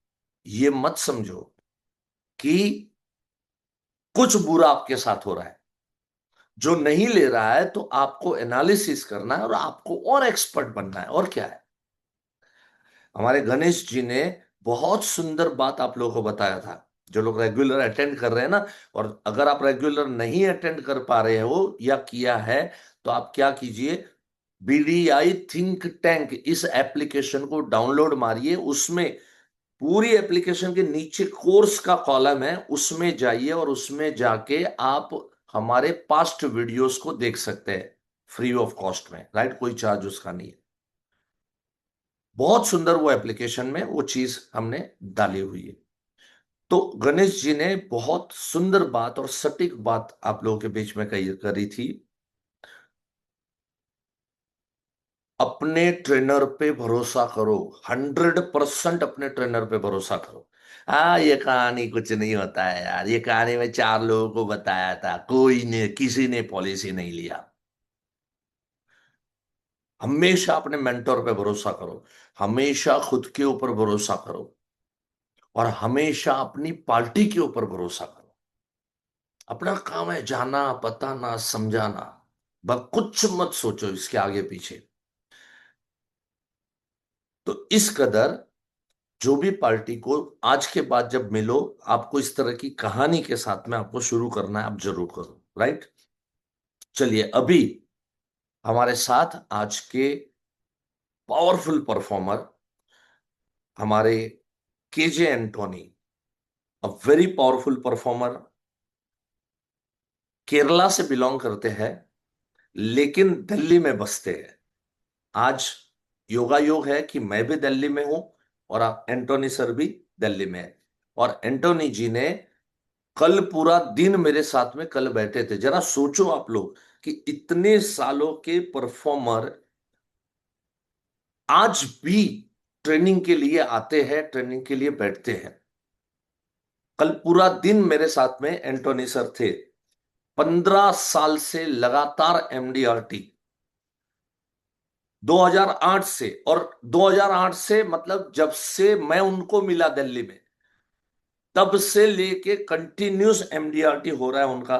ये मत समझो कि कुछ बुरा आपके साथ हो रहा है। जो नहीं ले रहा है तो आपको एनालिसिस करना है और आपको और एक्सपर्ट बनना है, और क्या है। हमारे गणेश जी ने बहुत सुंदर बात आप लोगों को बताया था, जो लोग रेगुलर अटेंड कर रहे हैं ना। और अगर आप रेगुलर नहीं अटेंड कर पा रहे हो या किया है, तो आप क्या कीजिए, बीडीआई थिंक टैंक इस एप्लीकेशन को डाउनलोड मारिए। उसमें पूरी एप्लीकेशन के नीचे कोर्स का कॉलम है, उसमें जाइए और उसमें जाके आप हमारे पास्ट वीडियोस को देख सकते हैं, फ्री ऑफ कॉस्ट में, राइट? कोई चार्ज उसका नहीं है। बहुत सुंदर वो एप्लीकेशन में वो चीज हमने डाली हुई है। तो गणेश जी ने बहुत सुंदर बात और सटीक बात आप लोगों के बीच में कही करी थी। अपने ट्रेनर पे भरोसा करो, 100% अपने ट्रेनर पे भरोसा करो। हाँ, ये कहानी कुछ नहीं होता है यार, ये कहानी में चार लोगों को बताया था, कोई ने किसी ने पॉलिसी नहीं लिया। हमेशा अपने मेंटोर पे भरोसा करो, हमेशा खुद के ऊपर भरोसा करो, और हमेशा अपनी पार्टी के ऊपर भरोसा करो। अपना काम है जाना, बताना, समझाना। बस कुछ मत सोचो इसके आगे पीछे। तो इस कदर जो भी पार्टी को आज के बाद जब मिलो, आपको इस तरह की कहानी के साथ में आपको शुरू करना है, आप जरूर करो, राइट। चलिए, अभी हमारे साथ आज के पावरफुल परफॉर्मर, हमारे KJ Antony, a very powerful performer, Kerala से बिलोंग करते हैं लेकिन दिल्ली में बसते हैं। आज योगा योग है कि मैं भी दिल्ली में हूं और आप एंटोनी सर भी दिल्ली में है। और एंटोनी जी ने कल पूरा दिन मेरे साथ में कल बैठे थे। जरा सोचो आप लोग कि इतने सालों के परफॉर्मर आज भी ट्रेनिंग के लिए आते हैं, ट्रेनिंग के लिए बैठते हैं। कल पूरा दिन मेरे साथ में एंटोनी सर थे। 15 साल से लगातार एमडीआरटी, 2008 से, और 2008 से मतलब जब से मैं उनको मिला दिल्ली में, तब से लेके कंटिन्यूस एमडीआरटी हो रहा है उनका।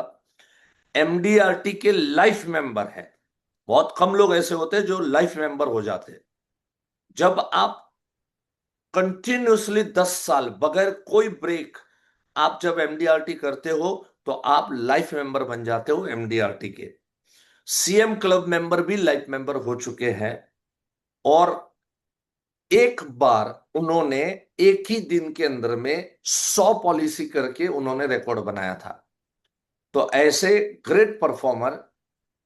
एमडीआरटी के लाइफ मेंबर है। बहुत कम लोग ऐसे होते हैं जो लाइफ मेंबर हो जाते हैं। जब आप कंटिन्यूसली 10 साल बगैर कोई ब्रेक आप जब एमडीआरटी करते हो, तो आप लाइफ मेंबर बन जाते हो एमडीआरटी के। सीएम क्लब मेंबर भी लाइफ मेंबर हो चुके हैं। और एक बार उन्होंने एक ही दिन के अंदर में 100 पॉलिसी करके उन्होंने रिकॉर्ड बनाया था। तो ऐसे ग्रेट परफॉर्मर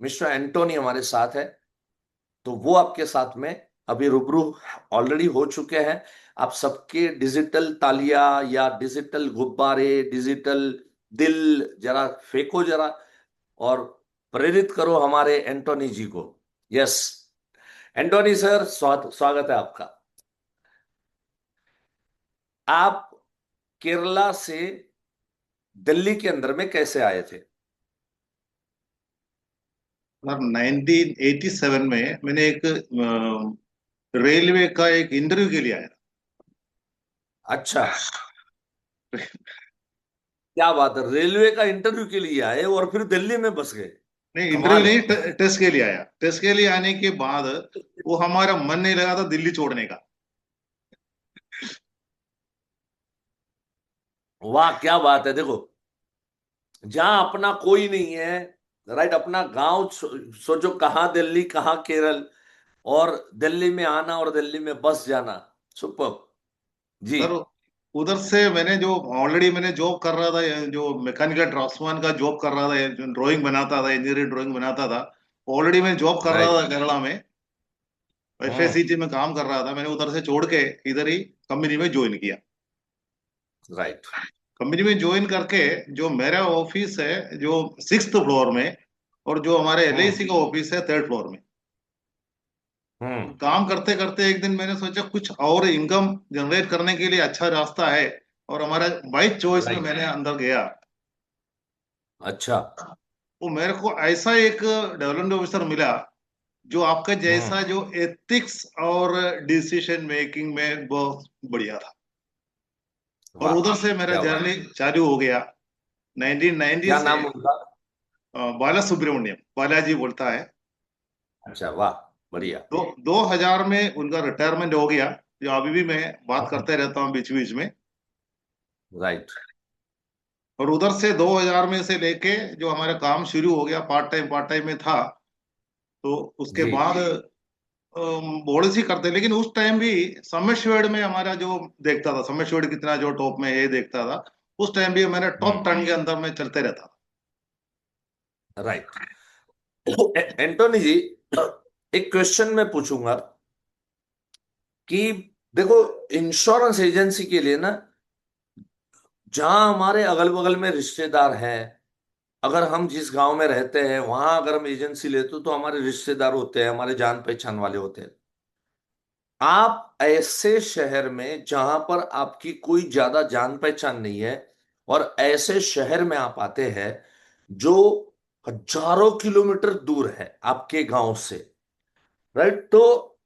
मिस्टर एंटोनी हमारे साथ है। तो वो आपके साथ में अभी रूबरू ऑलरेडी हो चुके हैं। आप सबके डिजिटल तालियां या डिजिटल गुब्बारे, डिजिटल दिल जरा फेंको जरा, और प्रेरित करो हमारे एंटोनी जी को। यस, एंटोनी सर, स्वागत है आपका। आप केरला से दिल्ली के अंदर में कैसे आए थे? और 1987 में मैंने एक रेलवे का एक इंटरव्यू के लिए आया। अच्छा, क्या बात है, रेलवे का इंटरव्यू के लिए आए और फिर दिल्ली में बस गए? नहीं, इंटरव्यू कमाल है। नहीं, टेस्ट के लिए आया। टेस्ट के लिए आने के बाद वो हमारा मन नहीं लगा था दिल्ली छोड़ने का। वाह, क्या बात है। देखो, जहां अपना कोई नहीं है, राइट, अपना गांव सोचो, कहाँ दिल्ली कहाँ केरल, और दिल्ली में आना और दिल्ली में बस जाना। सुपर जी। सर, उधर से मैंने जो ऑलरेडी मैंने जॉब कर रहा था, जो मैकेनिकल ड्राफ्ट्समैन का जॉब कर रहा था, जो ड्राइंग बनाता था, इंजीनियरिंग ड्राइंग बनाता था, ऑलरेडी मैं जॉब कर रहा राइट। था केरला में। हम्म। एफएससीजी में काम कर रहा था। मैंने उधर से छोड़ के इधर ही कंपनी में ज्वाइन किया। राइट। कंपनी में ज्वाइन करके जो मेरा ऑफिस है जो 6th फ्लोर में, और जो हमारे हम्म। एलआईसी का ऑफिस है 3rd फ्लोर में। हम्म। काम करते करते एक दिन मैंने सोचा कुछ और इनकम जनरेट करने के लिए अच्छा रास्ता है, और हमारा बाइक चॉइस में राइट। मैंने अंदर गया। अच्छा। वो मेरे को ऐसा एक डेवलपमेंट ऑफिसर मिला जो आपका हम्म। जैसा, जो एथिक्स और डिसीजन मेकिंग में बहुत बढ़िया था। और वाह, उधर से मेरा क्या बात। जर्नी चालू हो गया 1990 क्या से। नाम उनका? बाला सुब्रमण्यम, बालाजी बोलता है। अच्छा, वाह, बढ़िया। 2000 में उनका रिटायरमेंट हो गया, जो अभी भी मैं बात हम्म। करते रहता हूँ बीच बीच में। राइट। और उधर से 2000 में से लेके जो हमारा काम शुरू हो गया, पार्ट टाइम में था। तो उसके जी। बाद बहुत सी करते, लेकिन उस टाइम भी सम्मेश्वर में हमारा जो देखता था, सम्मेश्वर कितना जो टॉप में ये देखता था। उस टाइम भी मैंने टॉप हम्म। 10 के अंदर में चलते रहता था। राइट। एंटोनी जी, एक क्वेश्चन मैं पूछूंगा कि देखो, इंश्योरेंस एजेंसी के लिए ना, जहां हमारे अगल बगल में रिश्तेदार हैं, अगर हम जिस गांव में रहते हैं वहां अगर हम एजेंसी लेते तो हमारे रिश्तेदार होते हैं, हमारे जान पहचान वाले होते हैं। आप ऐसे शहर में जहां पर आपकी कोई ज्यादा जान पहचान नहीं है, और ऐसे शहर में आप आते हैं जो हजारों किलोमीटर दूर है आपके गांव से, राइट? तो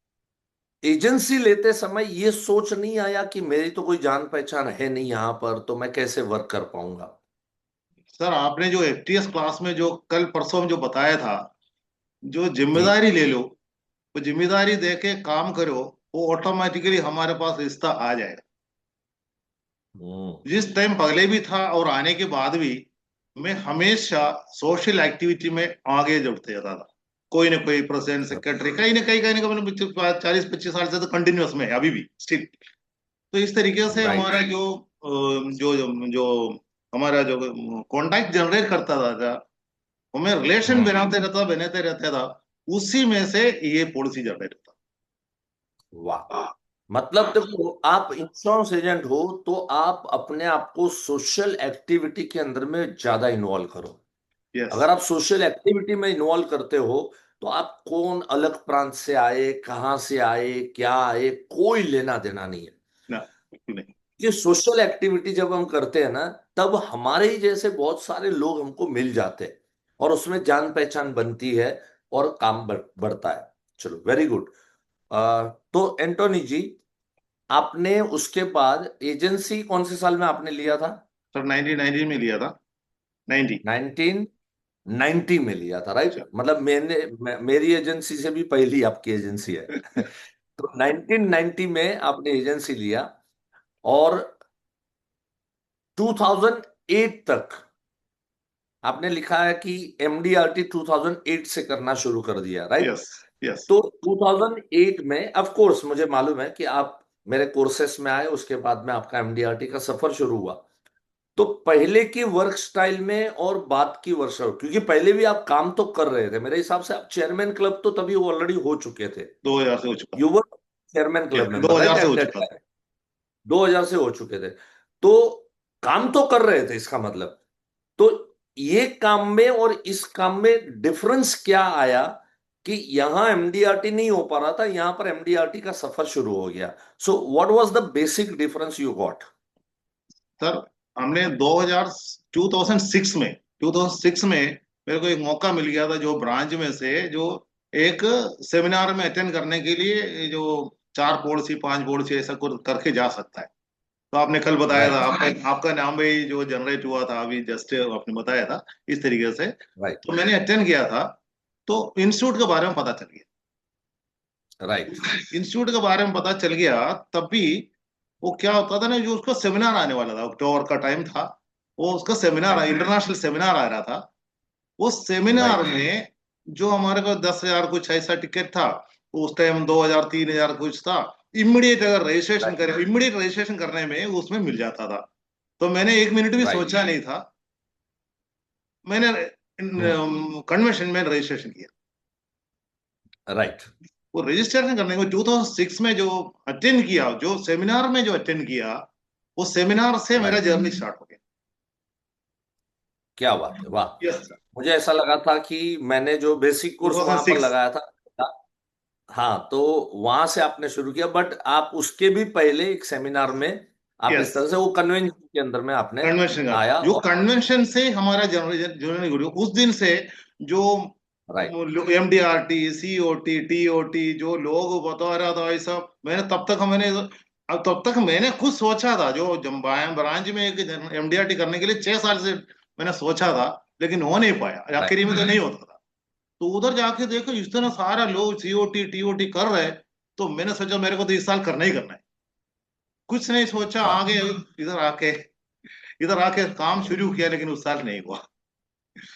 एजेंसी लेते समय ये सोच नहीं आया कि मेरी तो कोई जान पहचान है नहीं यहां पर, तो मैं कैसे वर्क कर पाऊंगा? सर आपने जो एफटीएस क्लास में जो कल परसों में जो बताया था, जो जी। जिम्मेदारी ले लो, वो जिम्मेदारी दे के काम करो, वो ऑटोमेटिकली हमारे पास रिश्ता आ जाएगा। हम्म। जिस टाइम पहले भी था और आने के बाद भी, मैं हमेशा सोशल एक्टिविटी में आगे जुड़ते जाता था। कोई ना कोई प्रेसिडेंट सेक्रेटरी, कहीं ना कहीं मैंने 40-25 साल से तो कंटिन्यूअस में है अभी भी स्टिल। तो इस तरीके से राइट। हमारा जो हमारा जो कॉन्टैक्ट जनरेट करता था, हमें रिलेशन हम्म। बनाते रहता था। उसी में से ये पॉलिसी जनरेट होता। वाह। मतलब देखो, आप इंश्योरेंस एजेंट हो तो आप अपने आप को सोशल एक्टिविटी के अंदर में ज्यादा इन्वॉल्व करो। यस। अगर आप सोशल एक्टिविटी में इन्वॉल्व करते हो तो आप कौन अलग प्रांत से आए, कहाँ से आए, क्या आए, कोई लेना देना नहीं है। ना, बिल्कुल नहीं। ये सोशल एक्टिविटी जब हम करते हैं ना, तब हमारे ही जैसे बहुत सारे लोग हमको मिल जाते हैं, और उसमें जान पहचान बनती है, और काम बढ़ता है। चलो, वेरी गुड। तो एंटोनी जी, आपने उसके बाद एजेंसी कौन से साल में आपने लिया था? सर 1990 में लिया था। 90। 1990 में लिया था, राइट? मतलब मेरी एजेंसी से भी पहली आपकी एजेंसी है। तो 1990 में आपने एजेंसी लिया, और 2008 तक आपने लिखा है कि एमडीआरटी 2008 से करना शुरू कर दिया, राइट? यस। यस। तो 2008 में ऑफ कोर्स मुझे मालूम है कि आप मेरे कोर्सेस में आए, उसके बाद में आपका एमडीआरटी का सफर शुरू हुआ। तो पहले की वर्क स्टाइल में और बाद की वर्क स्टाइल, क्योंकि पहले भी आप काम तो कर रहे थे, मेरे हिसाब से आप चेयरमैन क्लब तो तभी ऑलरेडी हो चुके थे। 2000 से हो चुका था। You were chairman club member, दो राइट, हजार से एट हो दैट चुका था। टाइम? 2000 से हो चुके थे। तो काम तो कर रहे थे, इसका मतलब। तो ये काम में और इस काम में डिफरेंस क्या आया कि यहां एमडीआरटी नहीं हो पा रहा था, यहां पर एमडीआरटी का सफर शुरू हो गया? So what was the basic difference you got? Sir हमने 2006 में 2006 में मेरे को एक मौका मिल गया था, जो ब्रांच में से जो एक सेमिनार में अटेंड करने के लिए, जो 4 पॉलिसी 5 पॉलिसी ऐसा करके जा सकता है। तो आपने कल बताया था, राइट। आपका आपका नाम भी जो जनरेट हुआ था अभी जस्ट आपने बताया था इस तरीके से। राइट। तो मैंने अटेंड किया था। तो इंस्टीट्यूट के बारे में पता चल गया। राइट। इंस्टीट्यूट के बारे में पता चल गया तब भी। वो क्या होता था ना, जो उसका सेमिनार आने वाला था, अक्टूबर का टाइम था। वो उसका सेमिनार, राइट। इंटरनेशनल सेमिनार आ रहा था। वो सेमिनार राइट। में जो हमारे को 10,000 कुछ ऐसा टिकट था, उस टाइम 2,000 3,000 कुछ था। इमीडिएट अगर रजिस्ट्रेशन राइट। करे, इमीडिएट रजिस्ट्रेशन करने में उसमें मिल जाता था। तो मैंने 1 मिनट भी राइट। सोचा नहीं था। मैंने हम्म। कन्वेंशन में रजिस्ट्रेशन किया। राइट। वो रजिस्ट्रेशन करने को 2006 में जो अटेंड किया, जो सेमिनार में जो अटेंड किया, वो सेमिनार से मेरा राइट। जर्नी स्टार्ट हो गया। क्या बात है, वाह। यस। मुझे ऐसा लगा था कि मैंने जो बेसिक टू कोर्स वहां थाउजेंड पर सिक्स लगाया था, हाँ, तो वहां से आपने शुरू किया, बट आप उसके भी पहले एक सेमिनार में आप इस यस। तरह से वो कन्वेंशन के अंदर में आपने कन्वेंशन का, आया, जो और कन्वेंशन से हमारा जर्नी जुड़ी उस दिन से। जो राइट। एमडीआरटी सीओटी टीओटी जो लोग बता रहा था, ये सब मैंने खुद सोचा था, जो जम्बाया ब्रांच में एक एमडीआरटी करने के लिए 6 साल से मैंने सोचा था, लेकिन हो नहीं पाया, राइट। आखिरी में तो नहीं होता था। तो उधर जाके देखो इस तरह सारा लोग सीओटी टीओटी कर रहे हैं। तो मैंने सोचा मेरे को तो इस साल करना ही करना है। कुछ नहीं सोचा, वाह। आगे इधर आके काम शुरू किया, लेकिन उस साल नहीं हुआ। राइट।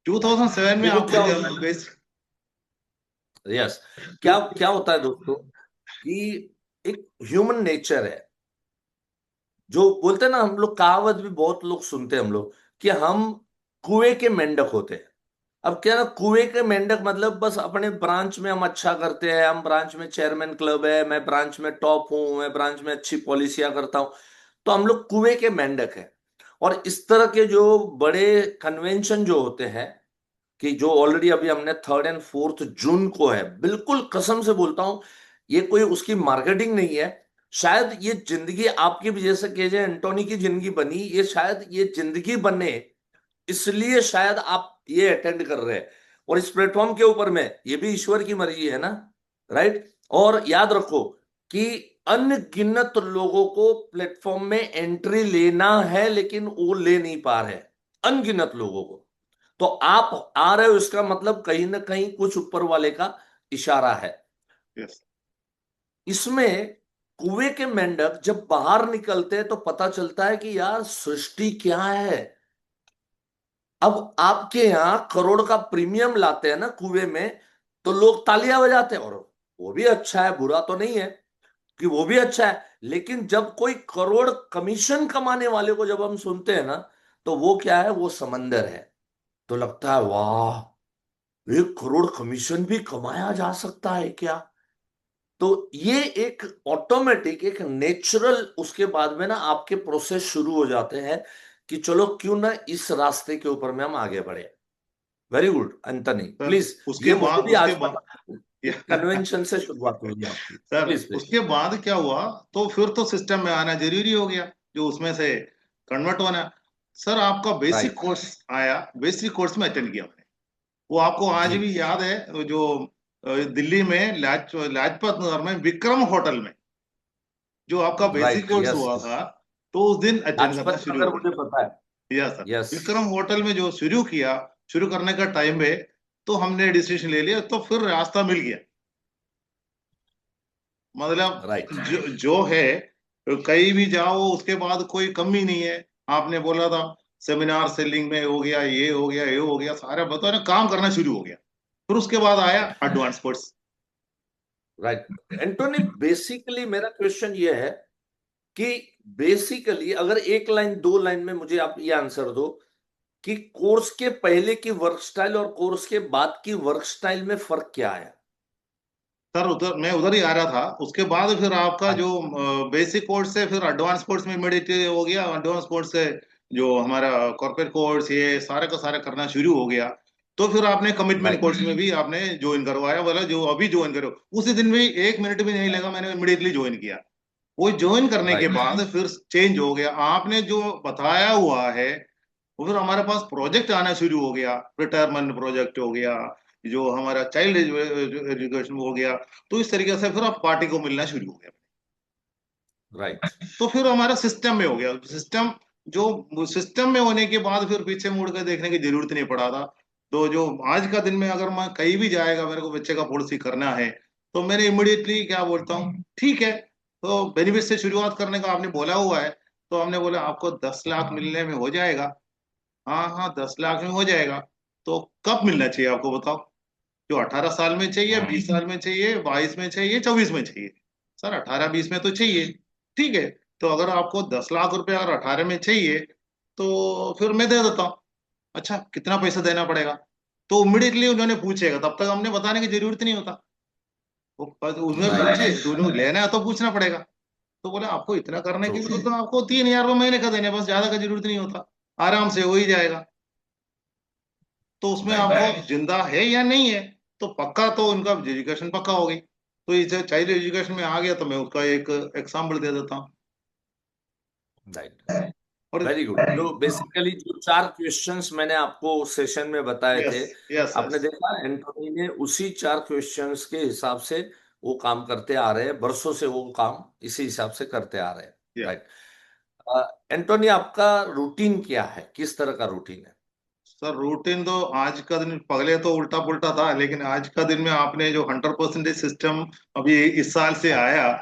2007 में देखो आप क्या होता है। यस। क्या क्या होता है दोस्तों, कि एक ह्यूमन नेचर है, जो बोलते हैं ना, हम लोग कहावत भी बहुत लोग सुनते हैं हम लोग, कि हम कुएं के मेंढक होते हैं। अब क्या ना, कुएं के मेंढक मतलब बस अपने ब्रांच में हम अच्छा करते हैं, हम ब्रांच में चेयरमैन क्लब है, मैं ब्रांच में टॉप हूं, मैं ब्रांच में अच्छी पॉलिसियां करता हूं, तो हम लोग कुएं के मेंढक हैं। और इस तरह के जो बड़े कन्वेंशन जो होते हैं, कि जो ऑलरेडी अभी हमने 3 और 4 जून को है, बिल्कुल कसम से बोलता हूं, ये कोई उसकी मार्केटिंग नहीं है। शायद ये जिंदगी आपकी भी, जैसे केजे एंटोनी की जिंदगी बनी, ये शायद ये जिंदगी बने, इसलिए शायद आप ये अटेंड कर रहे हैं। और इस प्लेटफॉर्म के ऊपर में ये भी ईश्वर की मर्जी है ना, राइट। और याद रखो कि अनगिनत लोगों को प्लेटफॉर्म में एंट्री लेना है, लेकिन वो ले नहीं पा रहे, अनगिनत लोगों को। तो आप आ रहे हो, इसका मतलब कहीं ना कहीं कुछ ऊपर वाले का इशारा है। यस इसमें कुएं के मेंढक जब बाहर निकलते हैं तो पता चलता है कि यार सृष्टि क्या है। अब आपके यहाँ करोड़ का प्रीमियम लाते हैं ना कुएं में, तो लोग तालियां बजाते हैं, और वो भी अच्छा है, बुरा तो नहीं है कि वो भी अच्छा है। लेकिन जब कोई करोड़ कमीशन कमाने वाले को जब हम सुनते हैं ना, तो वो क्या है, वो समंदर है। तो लगता है वाह, 1 करोड़ कमीशन भी कमाया जा सकता है क्या। तो ये एक ऑटोमेटिक, एक नेचुरल, उसके बाद में ना आपके प्रोसेस शुरू हो जाते हैं कि चलो क्यों ना इस रास्ते के ऊपर में हम आगे बढ़े। Very good Antony, sir. Please. उसके ये मुझे बाद भी उसके आज बाद पता कि कन्वेंशन से शुरुआत हुई आपकी। Sir please please. उसके बाद क्या हुआ, तो फिर तो सिस्टम में आना जरूरी हो गया, जो उसमें से कन्वर्ट होना। सर आपका बेसिक राइट। कोर्स आया, बेसिक कोर्स में अटेंड किया मैंने। वो आपको आज जी। भी याद है, वो जो दिल्ली में लाजपत नगर में विक्रम होटल में जो आपका बेसिक राइट। कोर्स यस हुआ यस। था, तो उस दिन अटेंड करना लाजपत शुरू नगर हो मुझे गया। पता है। Yes sir. Yes. Vikram hotel में जो शुरू किया, शुरू करने का टाइम पे तो हमने डिसीजन ले लिया, तो फिर रास्ता मिल गया। मतलब राइट। जो है, कहीं भी जाओ उसके बाद कोई कमी नहीं है। आपने बोला था सेमिनार सेलिंग में हो गया, ये हो गया, ये हो गया, सारा बताओ ना, काम करना शुरू हो गया। फिर उसके बाद आया right. Advance course. Right. Antony, basically मेरा क्वेश्चन ये है कि बेसिकली अगर एक लाइन, 2 लाइन में मुझे आप ये आंसर दो कि कोर्स के पहले की वर्क स्टाइल और कोर्स के बाद की वर्क स्टाइल में फर्क क्या है। सर उधर मैं उधर ही आ रहा था। उसके बाद फिर आपका जो अच्छा। बेसिक कोर्स से फिर एडवांस कोर्स में इमीडिएटली हो गया। एडवांस कोर्स से जो हमारा कॉर्पोरेट कोर्स, ये सारे का सारा करना शुरू हो गया। तो फिर आपने कमिटमेंट राइट। कोर्स में भी आपने ज्वाइन करवाया, बोला जो अभी ज्वाइन करो। उसी दिन भी 1 मिनट भी नहीं लगा, मैंने इमीडिएटली ज्वाइन किया। वो ज्वाइन करने के राइट। बाद फिर चेंज हो गया। आपने जो बताया हुआ है, वो फिर हमारे पास प्रोजेक्ट आना शुरू हो गया। रिटायरमेंट प्रोजेक्ट हो गया, जो हमारा चाइल्ड एजुकेशन हो गया। तो इस तरीके से फिर अब पार्टी को मिलना शुरू हो गया। राइट। तो फिर हमारा सिस्टम में हो गया। सिस्टम, जो सिस्टम में होने के बाद फिर पीछे मुड़ कर देखने की जरूरत नहीं पड़ा था। तो जो आज का दिन में अगर मैं कहीं भी जाएगा, मेरे को बच्चे का पॉलिसी करना है, तो मैंने इमिडिएटली क्या बोलता हूँ, ठीक है। तो बेनिफिट से शुरुआत करने का आपने बोला हुआ है, तो हमने बोला आपको 10 लाख मिलने में हो जाएगा। हाँ हाँ, 10 लाख में हो जाएगा। तो कब मिलना चाहिए आपको बताओ? जो 18 साल में चाहिए, हाँ। 20 साल में चाहिए, 22 में चाहिए, 24 में चाहिए? सर 18-20 में तो चाहिए। ठीक है। तो अगर आपको 10 लाख रुपए अगर 18 में चाहिए, तो फिर मैं दे देता हूँ। अच्छा, कितना पैसा देना पड़ेगा? तो इमिडिएटली उन्होंने पूछेगा, तब तक हमने बताने की जरूरत नहीं होता। वो बस उन्हें राइट। पूछे, तो उन्हें लेना है तो पूछना पड़ेगा। तो बोले आपको इतना करने ट्रू। की जरूरत, तो आपको 3,000 रुपये महीने का देने, बस ज्यादा का जरूरत नहीं होता। आराम से हो ही जाएगा। तो उसमें राइट। आपको जिंदा है या नहीं है, तो पक्का तो उनका एजुकेशन पक्का हो गई। तो इसे चाइल्ड एजुकेशन में आ गया, तो मैं उसका एक एग्जाम्पल दे देता हूँ। राइट। और वेरी गुड। जो बेसिकली जो 4 क्वेश्चंस मैंने आपको सेशन में बताए यस थे, यस आपने यस देखा एंटोनी ने उसी 4 क्वेश्चंस के हिसाब से वो काम करते आ रहे हैं, बरसों से वो काम इसी हिसाब से करते आ रहे हैं। या राइट। एंटोनी, आपका रूटीन क्या है, किस तरह का रूटीन है। सर रूटीन तो आज का दिन, पहले तो उल्टा पुल्टा था, लेकिन आज का दिन में आपने जो 100% सिस्टम अभी इस साल से आया,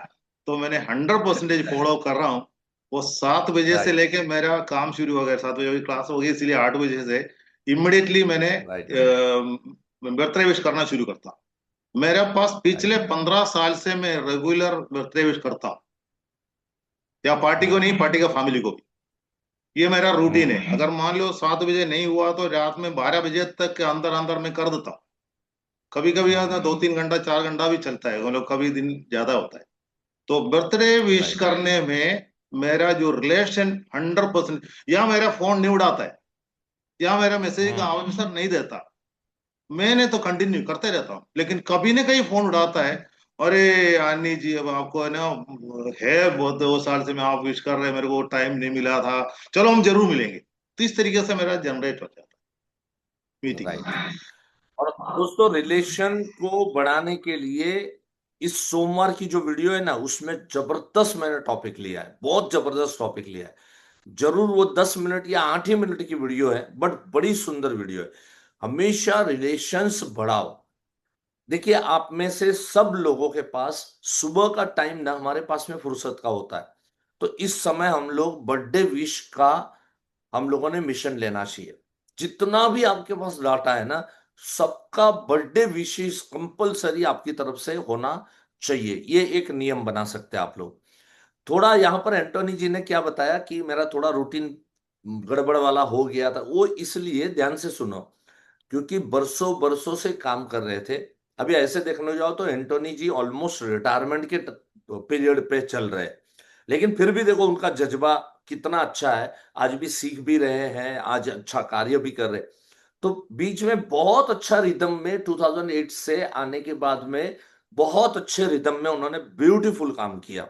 तो मैंने 100% फॉलो कर रहा हूँ। वो 7 बजे से राइट। लेके मेरा काम शुरू हो गया। 7 बजे की क्लास हो गई, इसलिए 8 बजे से इमिडिएटली मैंने राइट। बर्तन विश करना शुरू करता हूँ। मेरे पास पिछले राइट। 15 साल से मैं रेगुलर बर्थडे विश करता हूँ, या पार्टी को नहीं, पार्टी का फैमिली को भी। ये मेरा रूटीन है। अगर मान लो 7 बजे नहीं हुआ, तो रात में 12 बजे तक के अंदर अंदर मैं कर देता हूँ। कभी कभी यार 2-3 घंटा 4 घंटा भी चलता है, मतलब कभी दिन ज्यादा होता है। तो बर्थडे विश राइट। करने में मेरा जो रिलेशन 100%, या मेरा फोन नहीं उड़ाता है, या मेरा मैसेज का हम्म। आंसर नहीं देता, मैंने तो कंटिन्यू करते रहता हूँ। लेकिन कभी ना कहीं फोन उड़ाता है, अरे यानी जी, अब आपको है ना, है बहुत 2 साल से मैं आप विश कर रहे हैं, मेरे को टाइम नहीं मिला था, चलो हम जरूर मिलेंगे। तो इस तरीके से मेरा जनरेट हो जाता है राइट। मीटिंग। और दोस्तों, रिलेशन को बढ़ाने के लिए इस सोमवार की जो वीडियो है ना, उसमें जबरदस्त मैंने टॉपिक लिया है, बहुत जबरदस्त टॉपिक लिया है। जरूर वो 10 मिनट या 8 ही मिनट की वीडियो है, बट बड़ी सुंदर वीडियो है। हमेशा रिलेशंस बढ़ाओ। देखिए, आप में से सब लोगों के पास सुबह का टाइम ना हमारे पास में फुर्सत का होता है। तो इस समय हम लोग बर्थडे विश का हम लोगों ने मिशन लेना चाहिए। जितना भी आपके पास डाटा है ना, सबका बर्थडे विशेष कंपलसरी आपकी तरफ से होना चाहिए। ये एक नियम बना सकते हैं आप लोग। थोड़ा यहाँ पर एंटोनी जी ने क्या बताया कि मेरा थोड़ा रूटीन गड़बड़ वाला हो गया था, वो इसलिए ध्यान से सुनो, क्योंकि बरसों बरसों से काम कर रहे थे। अभी ऐसे देखने जाओ तो एंटोनी जी ऑलमोस्ट रिटायरमेंट के पीरियड पे चल रहे हैं, लेकिन फिर भी देखो उनका जज्बा कितना अच्छा है। आज भी सीख भी रहे हैं, आज अच्छा कार्य भी कर रहे हैं। तो बीच में बहुत अच्छा रिदम में 2008 से आने के बाद में बहुत अच्छे रिदम में उन्होंने ब्यूटीफुल काम किया।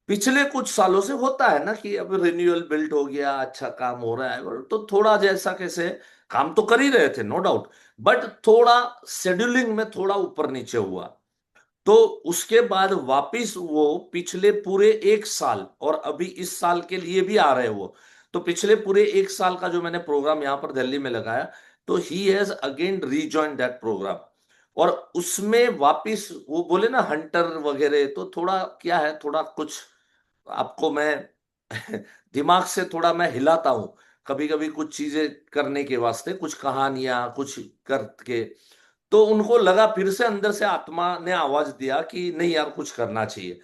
पिछले कुछ सालों से होता है ना कि अब रिन्यूअल बिल्ड हो गया, अच्छा काम हो रहा है, तो थोड़ा जैसा कैसे काम तो कर ही रहे थे, नो डाउट, बट थोड़ा शेड्यूलिंग में थोड़ा ऊपर नीचे हुआ। तो उसके बाद वापिस वो पिछले पूरे 1 साल और अभी इस साल के लिए भी आ रहे हैं वो। तो पिछले पूरे 1 साल का जो मैंने प्रोग्राम यहाँ पर दिल्ली में लगाया, तो he has again rejoin that program. और उसमें वापिस वो बोले ना हंटर वगैरह, तो थोड़ा क्या है, थोड़ा कुछ आपको मैं दिमाग से थोड़ा मैं हिलाता हूं कभी कभी कुछ चीजें करने के वास्ते, कुछ कहानियां कुछ करके। तो उनको लगा, फिर से अंदर से आत्मा ने आवाज दिया कि नहीं यार, कुछ करना चाहिए।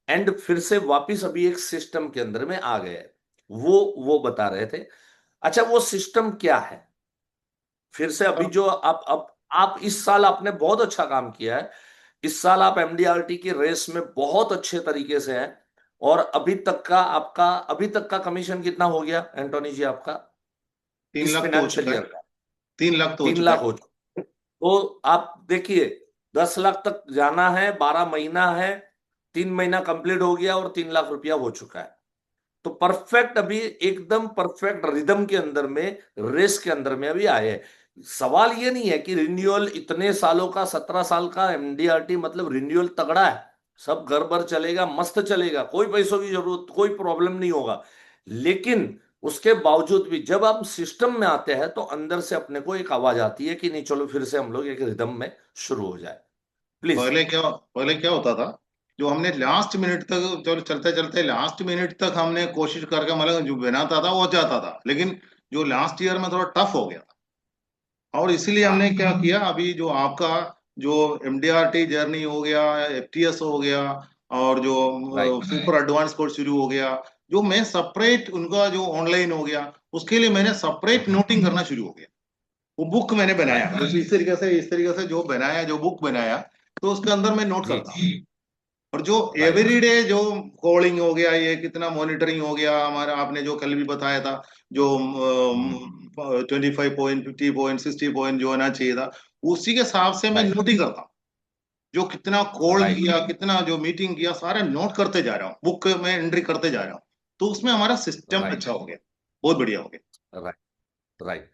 एंड फिर से वापिस अभी एक सिस्टम के अंदर में आ गए। वो बता रहे थे। अच्छा, वो सिस्टम क्या है? फिर से अभी जो आप इस साल आपने बहुत अच्छा काम किया है। इस साल आप एमडीआरटी की रेस में बहुत अच्छे तरीके से हैं। और अभी तक का कमीशन कितना हो गया एंटोनी जी आपका, 3 इस लाख तो हो फाइनेंशियल चुका ईयर है। का? 3 लाख तो हो तीन चुका लाख है। हो चुका। तो आप देखिए, 10 लाख तक जाना है, 12 महीना है, 3 महीना कंप्लीट हो गया और 3 लाख रुपया हो चुका है। तो परफेक्ट, अभी एकदम परफेक्ट रिदम के अंदर में, रेस के अंदर में अभी आए हैं। सवाल ये नहीं है कि रिन्यूअल इतने सालों का, 17 साल का एमडीआरटी, मतलब रिन्यूअल तगड़ा है, सब घर भर चलेगा, मस्त चलेगा, कोई पैसों की जरूरत, कोई प्रॉब्लम नहीं होगा। लेकिन उसके बावजूद भी जब आप सिस्टम में आते हैं तो अंदर से अपने को एक आवाज आती है कि नहीं, चलो फिर से हम लोग एक रिदम में शुरू हो जाए, प्लीज। पहले क्या होता था, जो हमने लास्ट मिनट तक, चलो चलते चलते लास्ट मिनट तक हमने कोशिश करके, मतलब जो बनाता था वो जाता था, लेकिन जो लास्ट ईयर में थोड़ा टफ हो गया। और इसीलिए हमने हाँ। क्या किया, अभी जो आपका जो एमडीआरटी जर्नी हो गया, एफटीएस हो गया, और जो राइट। सुपर एडवांस कोर्स शुरू हो गया, जो मैं सेपरेट उनका जो ऑनलाइन हो गया, उसके लिए मैंने सेपरेट नोटिंग करना शुरू हो गया। वो बुक मैंने बनाया, राइट। तो इस तरीके से जो बनाया, जो बुक बनाया, तो उसके अंदर मैं नोट जी। करता हूँ। और जो राइट। एवरीडे जो कॉलिंग हो गया, ये कितना मॉनिटरिंग हो गया हमारा, आपने जो कल भी बताया था, जो हम्म। 25 पॉइंट, 50 पॉइंट, 60 पॉइंट जो होना चाहिए था, उसी के हिसाब से मैं राइट। नोटिंग करता हूँ। जो कितना कॉल राइट। किया, कितना जो मीटिंग किया, सारे नोट करते जा रहा हूँ, बुक में एंट्री करते जा रहा हूँ। तो उसमें हमारा सिस्टम राइट। अच्छा हो गया, बहुत बढ़िया हो गया। राइट। राइट।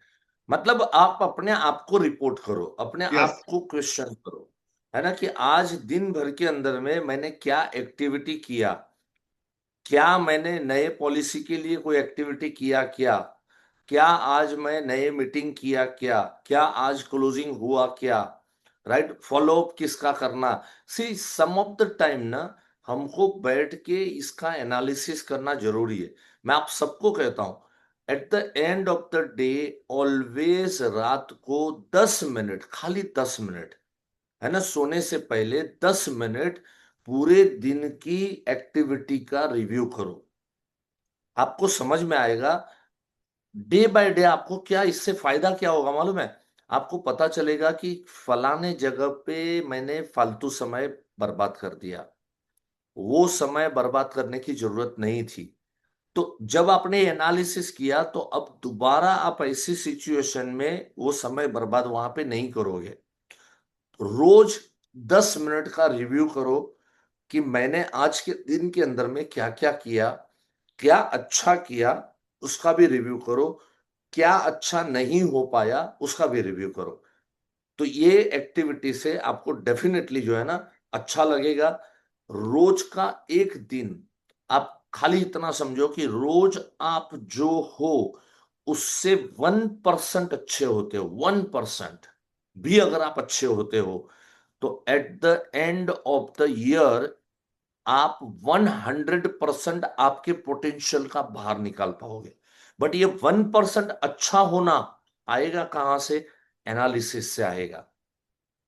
मतलब आप अपने आप को रिपोर्ट करो, अपने यस। आप को क्वेश्चन करो, है ना, कि आज दिन भर के अंदर में मैंने क्या एक्टिविटी किया, क्या मैंने नए पॉलिसी के लिए कोई एक्टिविटी किया, क्या क्या आज मैं नए मीटिंग किया, क्या क्या आज क्लोजिंग हुआ, क्या राइट, फॉलो अप किसका करना। सी सम ऑफ द टाइम ना, हमको बैठ के इसका एनालिसिस करना जरूरी है। मैं आप सबको कहता हूं, at the end of the day, always रात को 10 मिनट, खाली 10 मिनट, है ना, सोने से पहले 10 मिनट पूरे दिन की एक्टिविटी का रिव्यू करो। आपको समझ में आएगा डे बाय डे आपको क्या इससे फायदा क्या होगा मालूम है। आपको पता चलेगा कि फलाने जगह पे मैंने फालतू समय बर्बाद कर दिया, वो समय बर्बाद करने की जरूरत नहीं थी। तो जब आपने एनालिसिस किया तो अब दोबारा आप ऐसी सिचुएशन में वो समय बर्बाद वहां पे नहीं करोगे। रोज 10 मिनट का रिव्यू करो कि मैंने आज के दिन के अंदर में क्या क्या किया, क्या अच्छा किया उसका भी रिव्यू करो, क्या अच्छा नहीं हो पाया उसका भी रिव्यू करो। तो ये एक्टिविटी से आपको डेफिनेटली जो है ना अच्छा लगेगा। रोज का एक दिन आप खाली इतना समझो कि रोज आप जो हो उससे 1% अच्छे होते हो, 1% भी अगर आप अच्छे होते हो तो at the end of the year आप 100% आपके पोटेंशियल का बाहर निकाल पाओगे। बट ये 1% अच्छा होना आएगा कहां से? एनालिसिस से आएगा।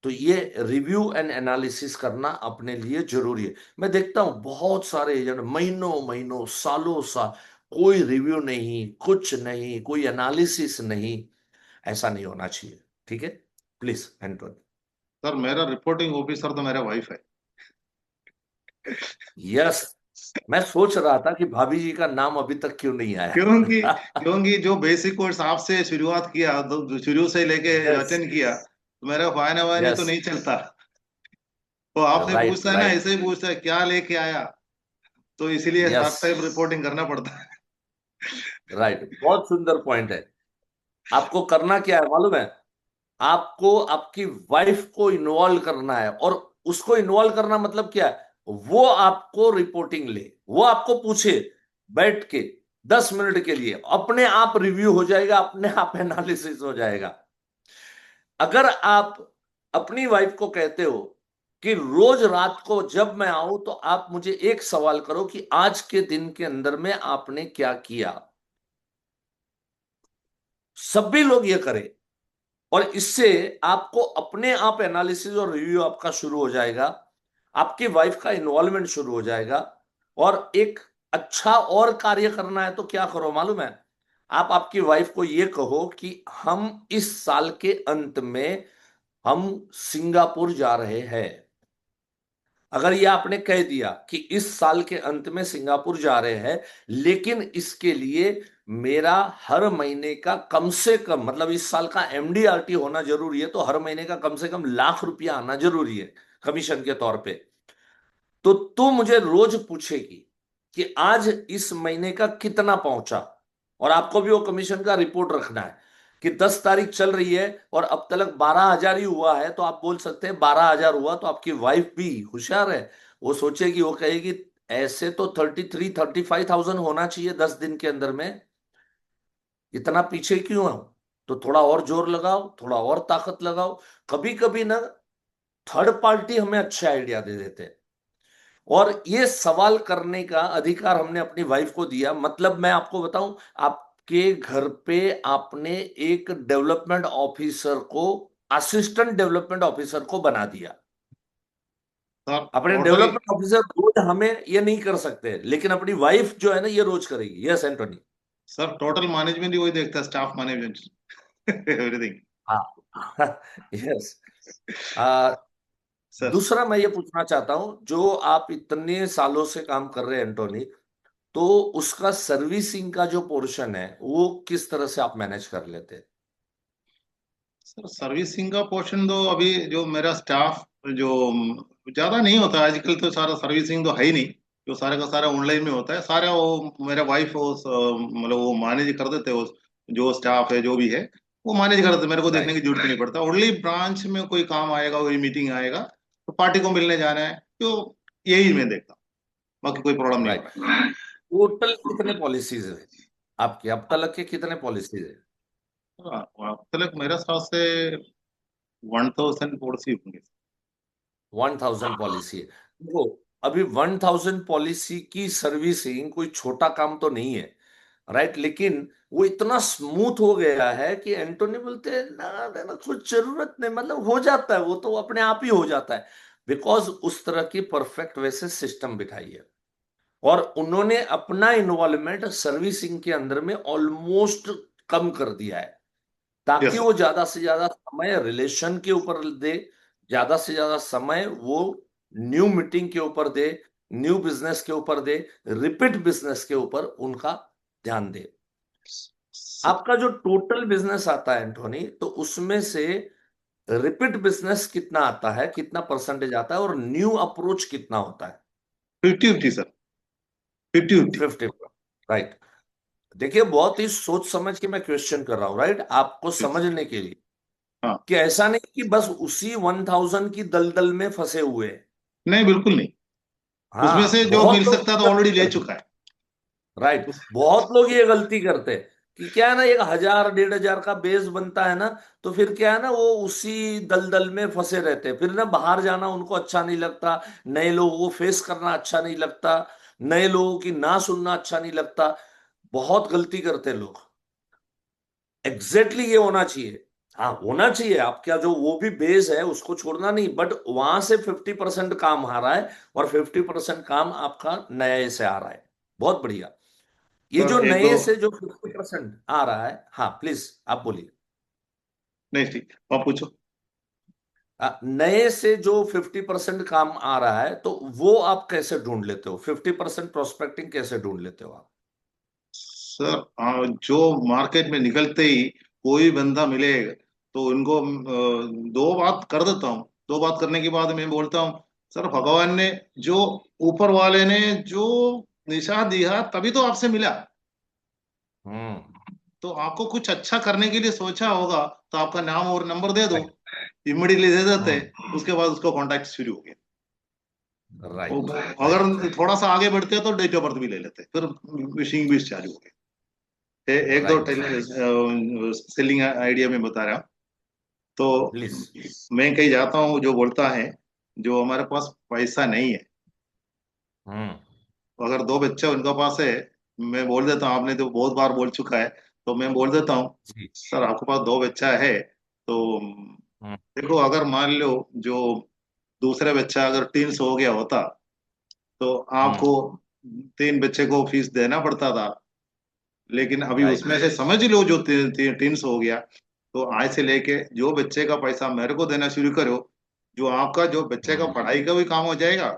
तो ये रिव्यू एंड एनालिसिस करना अपने लिए जरूरी है। मैं देखता हूं बहुत सारे एजेंट महीनों महीनों सालों साल कोई रिव्यू नहीं, कुछ नहीं, कोई एनालिसिस नहीं। ऐसा नहीं होना चाहिए। ठीक है? प्लीज एंटोनी। सर मेरा रिपोर्टिंग ऑफिसर तो मेरा वाइफ है। यस। मैं सोच रहा था कि भाभी जी का नाम अभी तक क्यों नहीं क्योंकि आया। क्योंकि जो बेसिक कोर्स आपसे शुरुआत किया, तो शुरू से लेके यस। अटेंड किया, तो मेरा वायना वायने तो यस। नहीं चलता। वो आपसे राइट पूछता है ना, राइट। ऐसे ही पूछता है क्या लेके आया, तो इसीलिए हर यस। टाइम रिपोर्टिंग करना पड़ता है। राइट, बहुत सुंदर पॉइंट है। आपको करना क्या है मालूम है? आपको आपकी वाइफ को इन्वॉल्व करना है। और उसको इन्वॉल्व करना मतलब क्या है? वो आपको रिपोर्टिंग ले, वो आपको पूछे बैठ के 10 मिनट के लिए, अपने आप रिव्यू हो जाएगा, अपने आप एनालिसिस हो जाएगा। अगर आप अपनी वाइफ को कहते हो कि रोज रात को जब मैं आऊं तो आप मुझे एक सवाल करो कि आज के दिन के अंदर में आपने क्या किया, सभी लोग ये करें, और इससे आपको अपने आप एनालिसिस और रिव्यू आपका शुरू हो जाएगा। आपकी वाइफ का इन्वॉल्वमेंट शुरू हो जाएगा। और एक अच्छा और कार्य करना है तो क्या करो मालूम है? आप आपकी वाइफ को यह कहो कि हम इस साल के अंत में हम सिंगापुर जा रहे हैं। अगर ये आपने कह दिया कि इस साल के अंत में सिंगापुर जा रहे हैं, लेकिन इसके लिए मेरा हर महीने का कम से कम, मतलब इस साल का एमडीआरटी होना जरूरी है, तो हर महीने का कम से कम ₹1,00,000 आना जरूरी है कमीशन के तौर पे। तो तू मुझे रोज पूछेगी कि आज इस महीने का कितना पहुंचा। और आपको भी वो कमीशन का रिपोर्ट रखना है कि 10 तारीख चल रही है और अब तक 12,000 ही हुआ है, तो आप बोल सकते हैं 12,000 हुआ। तो आपकी वाइफ भी होशियार है, वो सोचेगी, वो कहेगी ऐसे तो 33-35,000 होना चाहिए 10 दिन के अंदर में, इतना पीछे क्यों हो? तो थोड़ा और जोर लगाओ, थोड़ा और ताकत लगाओ। कभी कभी ना थर्ड पार्टी हमें अच्छे आइडिया दे देते हैं। और ये सवाल करने का अधिकार हमने अपनी वाइफ को दिया। मतलब मैं आपको बताऊं, आपके घर पे आपने एक डेवलपमेंट ऑफिसर को, असिस्टेंट डेवलपमेंट ऑफिसर को बना दिया। सर अपने टोटल डेवलपमेंट ऑफिसर रोज हमें ये नहीं कर सकते, लेकिन अपनी वाइफ जो है ना ये रोज करेगी। Yes Antony. Sir total management ही वही देखता है, स्टाफ मैनेजमेंट एवरीथिंग। हाँ। यस। सर दूसरा मैं ये पूछना चाहता हूं, जो आप इतने सालों से काम कर रहे हैं एंटोनी, तो उसका सर्विसिंग का जो पोर्शन है वो किस तरह से आप मैनेज कर लेते हैं? सर सर्विसिंग का पोर्शन तो अभी जो मेरा स्टाफ जो ज्यादा नहीं होता है आजकल, तो सारा सर्विसिंग तो है ही नहीं। जो सारा का सारा ऑनलाइन में होता है सारा, वो मेरा वाइफ वो मतलब वो मैनेज कर देते हो। जो स्टाफ है जो भी है वो मैनेज कर देते, मेरे को देखने राइट। की जरूरत ही नहीं पड़ता। ओनली ब्रांच में कोई काम आएगा, कोई मीटिंग आएगा, तो पार्टी को मिलने जाना है, तो यही मैं देखता हूँ। बाकी कोई प्रॉब्लम नहीं हो राइट। रहा है। टोटल कितने पॉलिसीज है आपके? अब तक के कितने पॉलिसीज है? मतलब मेरे हिसाब से 1000 पॉलिसी होंगे। 1,000 पॉलिसी है। देखो, अभी 1,000 पॉलिसी की सर्विसिंग कोई छोटा काम तो नहीं है। राइट। लेकिन वो इतना स्मूथ हो गया है कि एंटोनी बोलते हैं ना, ना, ना कुछ जरूरत नहीं, मतलब हो जाता है, वो तो अपने आप ही हो जाता है। बिकॉज उस तरह की परफेक्ट वैसे सिस्टम बिठाई है। और उन्होंने अपना इन्वॉल्वमेंट सर्विसिंग के अंदर में ऑलमोस्ट कम कर दिया है, ताकि यस वो ज्यादा से ज्यादा समय रिलेशन के ऊपर दे, ज्यादा से ज्यादा समय वो न्यू मीटिंग के ऊपर दे, न्यू बिजनेस के ऊपर दे, रिपीट बिजनेस के ऊपर उनका ध्यान दे। सर। आपका जो टोटल बिजनेस आता है एंटोनी, तो उसमें से रिपीट बिजनेस कितना आता है, कितना परसेंटेज आता है, और न्यू अप्रोच कितना होता है? 50-50 सर, 50-50। 50। राइट। देखिए, बहुत ही सोच समझ के मैं क्वेश्चन कर रहा हूं, राइट, आपको समझने के लिए, हाँ, कि ऐसा नहीं कि बस उसी 1000 की दलदल में फंसे हुए हैं। नहीं बिल्कुल नहीं। उसमें से हाँ, जो बहुत मिल लोग सकता ये था ऑलरेडी गलती ले करते, चुका है। राइट, उस बहुत लोग ये गलती करते हैं कि क्या है ना, 1000 1500 का बेस बनता है ना, तो फिर क्या है ना, वो उसी दलदल में फंसे रहते हैं, फिर ना बाहर जाना उनको अच्छा नहीं लगता, नए लोगों को फेस करना अच्छा नहीं लगता, नए लोगों की ना सुनना अच्छा नहीं लगता। बहुत गलती करते हैं लोग। एग्जैक्टली ये होना चाहिए। हाँ, होना चाहिए, आपका जो वो भी बेस है उसको छोड़ना नहीं, बट वहां से 50% काम आ रहा है, और 50% काम आपका नए से आ रहा है। बहुत बढ़िया। ये जो सर एक दो, नए से जो 50% आ रहा है, हाँ प्लीज आप बोलिए। नहीं ठीक, आप पूछो। नए से जो 50% काम आ रहा है, तो वो आप कैसे ढूंढ लेते हो? 50% प्रोस्पेक्टिंग कैसे ढूंढ लेते हो आप? सर जो मार्केट में निकलते ही कोई बंदा मिले तो उनको दो बात कर देता हूँ। दो बात करने के बाद मैं बोलता हूँ, सर भगवान ने जो, ऊपर वाले ने जो निशान दिया तभी तो आपसे मिला। हम्म। तो आपको कुछ अच्छा करने के लिए सोचा होगा, तो आपका नाम और नंबर दे दो, राइट। इमिडिएटली दे देते। हम्म। उसके बाद उसको कांटेक्ट शुरू हो गया। राइट। अगर राइट। थोड़ा सा आगे बढ़ते तो डेट ऑफ बर्थ भी ले लेते, फिर विशिंग भी चालू हो गया। एक दो राइट। सेलिंग आइडिया में बता रहा हूँ। तो प्लीज। मैं कहीं जाता हूँ, जो बोलता है, जो हमारे पास पैसा नहीं है, हम्म। अगर दो बच्चे उनके पास है, मैं बोल देता हूँ, आपने तो बहुत बार बोल चुका है, तो मैं बोल देता हूँ, जी। सर आपके पास दो बच्चा है, तो हम्म। देखो अगर मान लो जो दूसरा बच्चा अगर टीन्स हो गया होता, तो हम्म। आपको तीन बच्चे को फीस देना पड़ता था। लेकिन अभी राइट। उसमें से समझ लो जो टीन्स हो गया, तो आज से लेके जो बच्चे का पैसा मेरे को देना शुरू करो, जो आपका जो बच्चे का हम्म। पढ़ाई का भी काम हो जाएगा।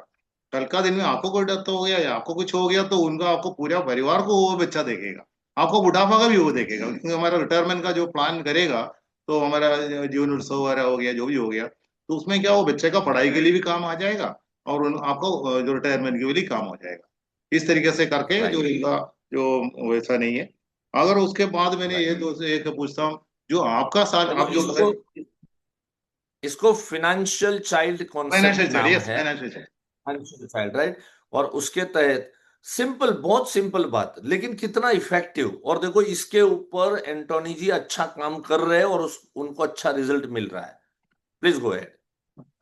कल का दिन में आपको कोई डेथ हो गया या आपको कुछ हो गया, तो उनका आपको पूरा परिवार को वो बच्चा देखेगा। आपको बुढ़ापा का भी वो देखेगा, क्योंकि हमारा रिटायरमेंट का जो प्लान करेगा, तो हमारा जीवन उत्सव वगैरह हो गया, जो भी हो गया, तो उसमें क्या वो बच्चे का पढ़ाई के लिए भी काम आ जाएगा, और आपको जो रिटायरमेंट के लिए काम हो जाएगा। इस तरीके से करके जो राइट। इनका जो वैसा नहीं है। अगर उसके बाद मैंने राइट। ये दो से एक पूछता हूँ, जो आपका साल देखो, आप जो इसको इसको फिनेंशियल चाइल्ड कॉन्सेप्ट फाइनेंशियल चाहिए, नाम यस है। फाइनेंशियल चाहिए। Financial child, right. और उसके तहत सिंपल, बहुत सिंपल बात, लेकिन कितना इफेक्टिव। और देखो, इसके ऊपर एंटोनी जी अच्छा काम कर रहे हैं, और उनको अच्छा रिजल्ट मिल रहा है। Please go ahead.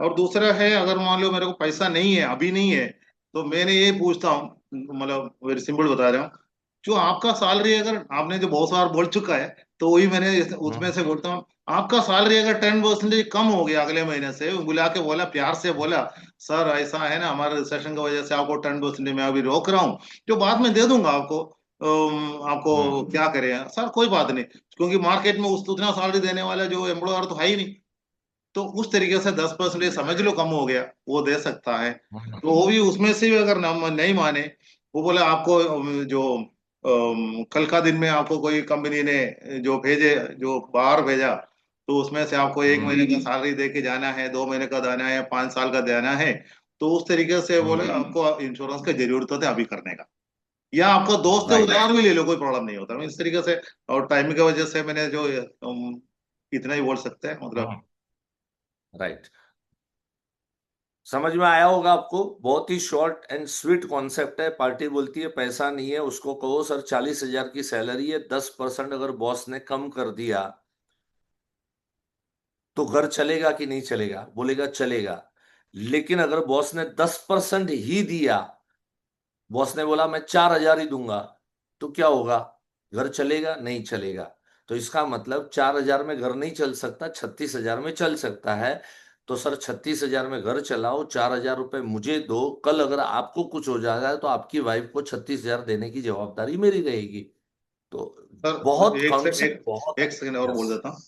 और दूसरा है, अगर मान लो मेरे को पैसा नहीं है, अभी नहीं है, तो मैंने ये पूछता हूँ, मतलब वेरी सिंपल बता रहा हूँ, जो आपका सैलरी अगर, आपने जो बहुत सार बोल चुका है, तो वही मैंने उसमें हम्म। से बोलता हूँ, आपका सैलरी अगर 10% कम हो गया अगले महीने से, बुला के बोला, प्यार से बोला, सर ऐसा है ना, हमारे रिसेशन की वजह से आपको 10% मैं अभी रोक रहा हूँ, जो बाद में दे दूंगा आपको, आपको हम्म। क्या करें सर, कोई बात नहीं, क्योंकि मार्केट में उस उतना सैलरी देने वाला जो एम्प्लॉयर तो है ही नहीं। तो उस तरीके से 10% समझ लो कम हो गया, वो दे सकता है। हम्म। तो वो भी उसमें से भी अगर नहीं माने, वो बोले आपको जो कल का दिन में आपको कोई कंपनी ने जो भेजे, जो बाहर भेजा, तो उसमें से आपको एक हम्म। महीने का सैलरी दे के जाना है, 2 महीने का देना है, 5 साल का देना है, तो उस तरीके से बोले हम्म। आपको इंश्योरेंस की जरूरत है अभी करने का, या आपका दोस्त है राइट। उधार भी ले लो, कोई प्रॉब्लम नहीं होता इस तरीके से। और टाइम की वजह से मैंने जो इतना ही बोल सकते हैं मतलब। हम्म। राइट। समझ में आया होगा आपको। बहुत ही शॉर्ट एंड स्वीट कॉन्सेप्ट है। पार्टी बोलती है पैसा नहीं है, उसको कहो सर 40,000 की सैलरी है, 10% अगर बॉस ने कम कर दिया तो घर चलेगा कि नहीं चलेगा? बोलेगा चलेगा। लेकिन अगर बॉस ने 10% ही दिया, बॉस ने बोला मैं 4,000 ही दूंगा, तो क्या होगा? घर चलेगा नहीं चलेगा? तो इसका मतलब 4,000 में घर नहीं चल सकता, 36,000 में चल सकता है। तो सर 36,000 में घर चलाओ, 4,000 रुपए मुझे दो, कल अगर आपको कुछ हो जाएगा तो आपकी वाइफ को 36,000 देने की जवाबदारी मेरी रहेगी। तो सर बहुत एक से कॉन्सेप्ट एक बहुत। एक सेकंड और बोल यस। देता हूँ।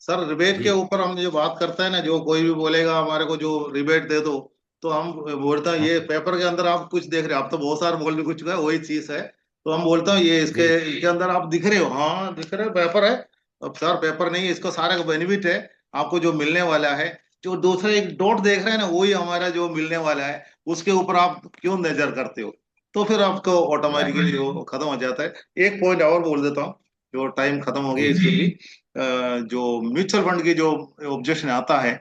सर रिबेट जी। के ऊपर हम जो बात करते हैं ना, जो कोई भी बोलेगा हमारे को जो रिबेट दे दो, तो हम बोलते हैं ये हम्म। पेपर के अंदर आप कुछ देख रहे हो, आप तो बहुत सारे बोल भी कुछ है वही चीज है, तो हम बोलते हैं ये जी। इसके अंदर आप दिख रहे हो, हाँ दिख रहे हो पेपर है। अब सर पेपर नहीं है, इसको सारे का बेनिफिट है, आपको जो मिलने वाला है, जो दूसरा एक डॉट देख रहे हैं ना, वही हमारा जो मिलने वाला है, उसके ऊपर आप क्यों नजर करते हो? तो फिर आपको राइट। ऑटोमेटिकली जो खत्म हो जाता है। एक पॉइंट और बोल देता हूँ, जो टाइम खत्म हो गया जी इसके लिए। जो म्यूचुअल फंड की जो ऑब्जेक्शन आता है,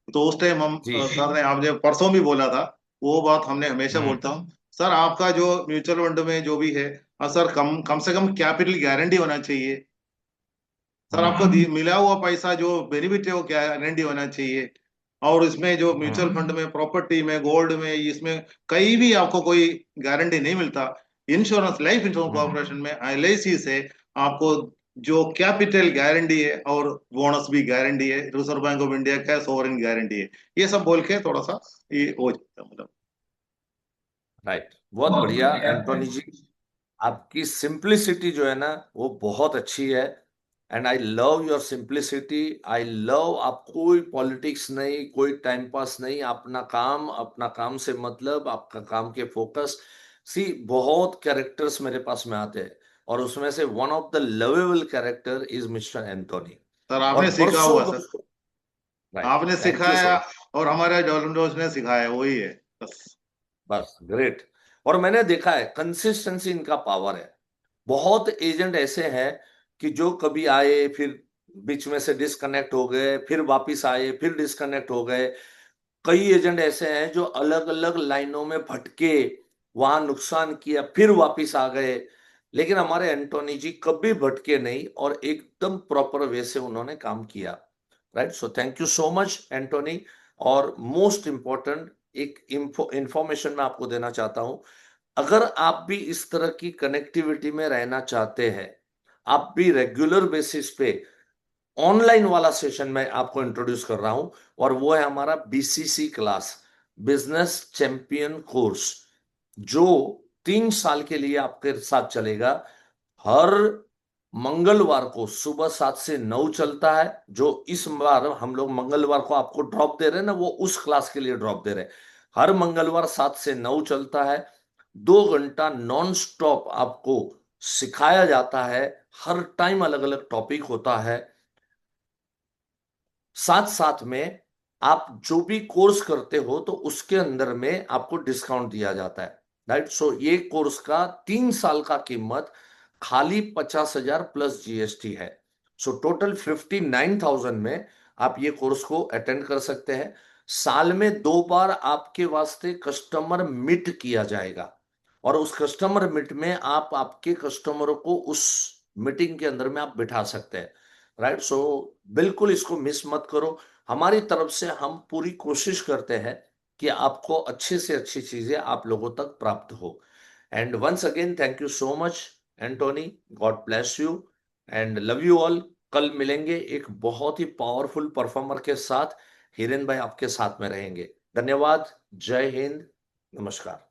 तो उस टाइम हम जी। सर ने, आपने परसों भी बोला था, वो बात हमने हमेशा हम्म। बोलता हूँ, सर आपका जो म्यूचुअल फंड में जो भी है, सर कम कम से कम कैपिटल गारंटी होना चाहिए। सर आपको हम्म। मिला हुआ पैसा जो बेनिफिट है वो गारंटी होना चाहिए। और इसमें जो म्यूचुअल हम्म। फंड में, प्रॉपर्टी में, गोल्ड में, इसमें कहीं भी आपको कोई गारंटी नहीं मिलता। इंश्योरेंस, लाइफ इंश्योरेंस हम्म। कॉर्पोरेशन में, एलआईसी से आपको जो कैपिटल गारंटी है और बोनस भी गारंटी है, रिजर्व बैंक ऑफ इंडिया का सोवरेन गारंटी है। ये सब बोल के थोड़ा सा ये हो जाता है, मतलब। राइट, बहुत बढ़िया एंटोनी जी। आपकी सिंप्लिसिटी जो है ना वो बहुत अच्छी है। And I love your simplicity. I love, आप कोई पॉलिटिक्स नहीं, कोई टाइम पास नहीं, अपना काम से मतलब, आपका काम के फोकस। सी, बहुत कैरेक्टर्स मेरे पास में आते हैं और उसमें से one of the lovable character is mister Antony. Sir और आपने सीखा बरसों हुआ सर, बरसों। राइट, आपने थैंक यू सो सिखाया, मच। और हमारे डोलनडोस ने सिखाया, वही है बस। बस ग्रेट। और मैंने देखा है कंसिस्टेंसी इनका पावर है। बहुत एजेंट ऐसे हैं कि जो कभी आए फिर बीच में से डिस्कनेक्ट हो गए, फिर वापिस आए, फिर डिस्कनेक्ट हो गए। कई एजेंट ऐसे हैं जो अलग अलग लाइनों में भटके, वहां नुकसान किया, फिर वापिस आ गए। लेकिन हमारे एंटोनी जी कभी भटके नहीं और एकदम प्रॉपर वे से उन्होंने काम किया। Right, so thank you so much Antony. और मोस्ट इंपॉर्टेंट एक इंफॉर्मेशन मैं आपको देना चाहता हूं। अगर आप भी इस तरह की कनेक्टिविटी में रहना चाहते हैं, आप भी रेगुलर बेसिस पे, ऑनलाइन वाला सेशन मैं आपको इंट्रोड्यूस कर रहा हूं। और वो है हमारा BCC class, business champion course, जो 3 साल के लिए आपके साथ चलेगा। हर मंगलवार को सुबह 7 से 9 चलता है। जो इस बार हम लोग मंगलवार को आपको ड्रॉप दे रहे हैं ना, वो उस क्लास के लिए ड्रॉप दे रहे हैं। हर मंगलवार 7 से 9 चलता है। 2 घंटा नॉन स्टॉप आपको सिखाया जाता है। हर टाइम अलग अलग टॉपिक होता है। साथ साथ में आप जो भी कोर्स करते हो तो उसके अंदर में आपको डिस्काउंट दिया जाता है। राइट, सो ये कोर्स का 3 साल का कीमत खाली 50,000 प्लस जीएसटी है। सो टोटल 59,000 में आप ये कोर्स को अटेंड कर सकते हैं। साल में 2 बार आपके वास्ते कस्टमर मीट किया जाएगा और उस कस्टमर मीट में आप आपके कस्टमरों को उस मीटिंग के अंदर में आप बिठा सकते हैं। राइट, सो बिल्कुल इसको मिस मत करो। हमारी तरफ से हम पूरी कोशिश करते हैं कि आपको अच्छे से अच्छी चीजें आप लोगों तक प्राप्त हो। And once again thank you so much Antony. God bless you and love you all. कल मिलेंगे एक बहुत ही पावरफुल परफॉर्मर के साथ। हिरेन भाई आपके साथ में रहेंगे। धन्यवाद। जय हिंद। नमस्कार।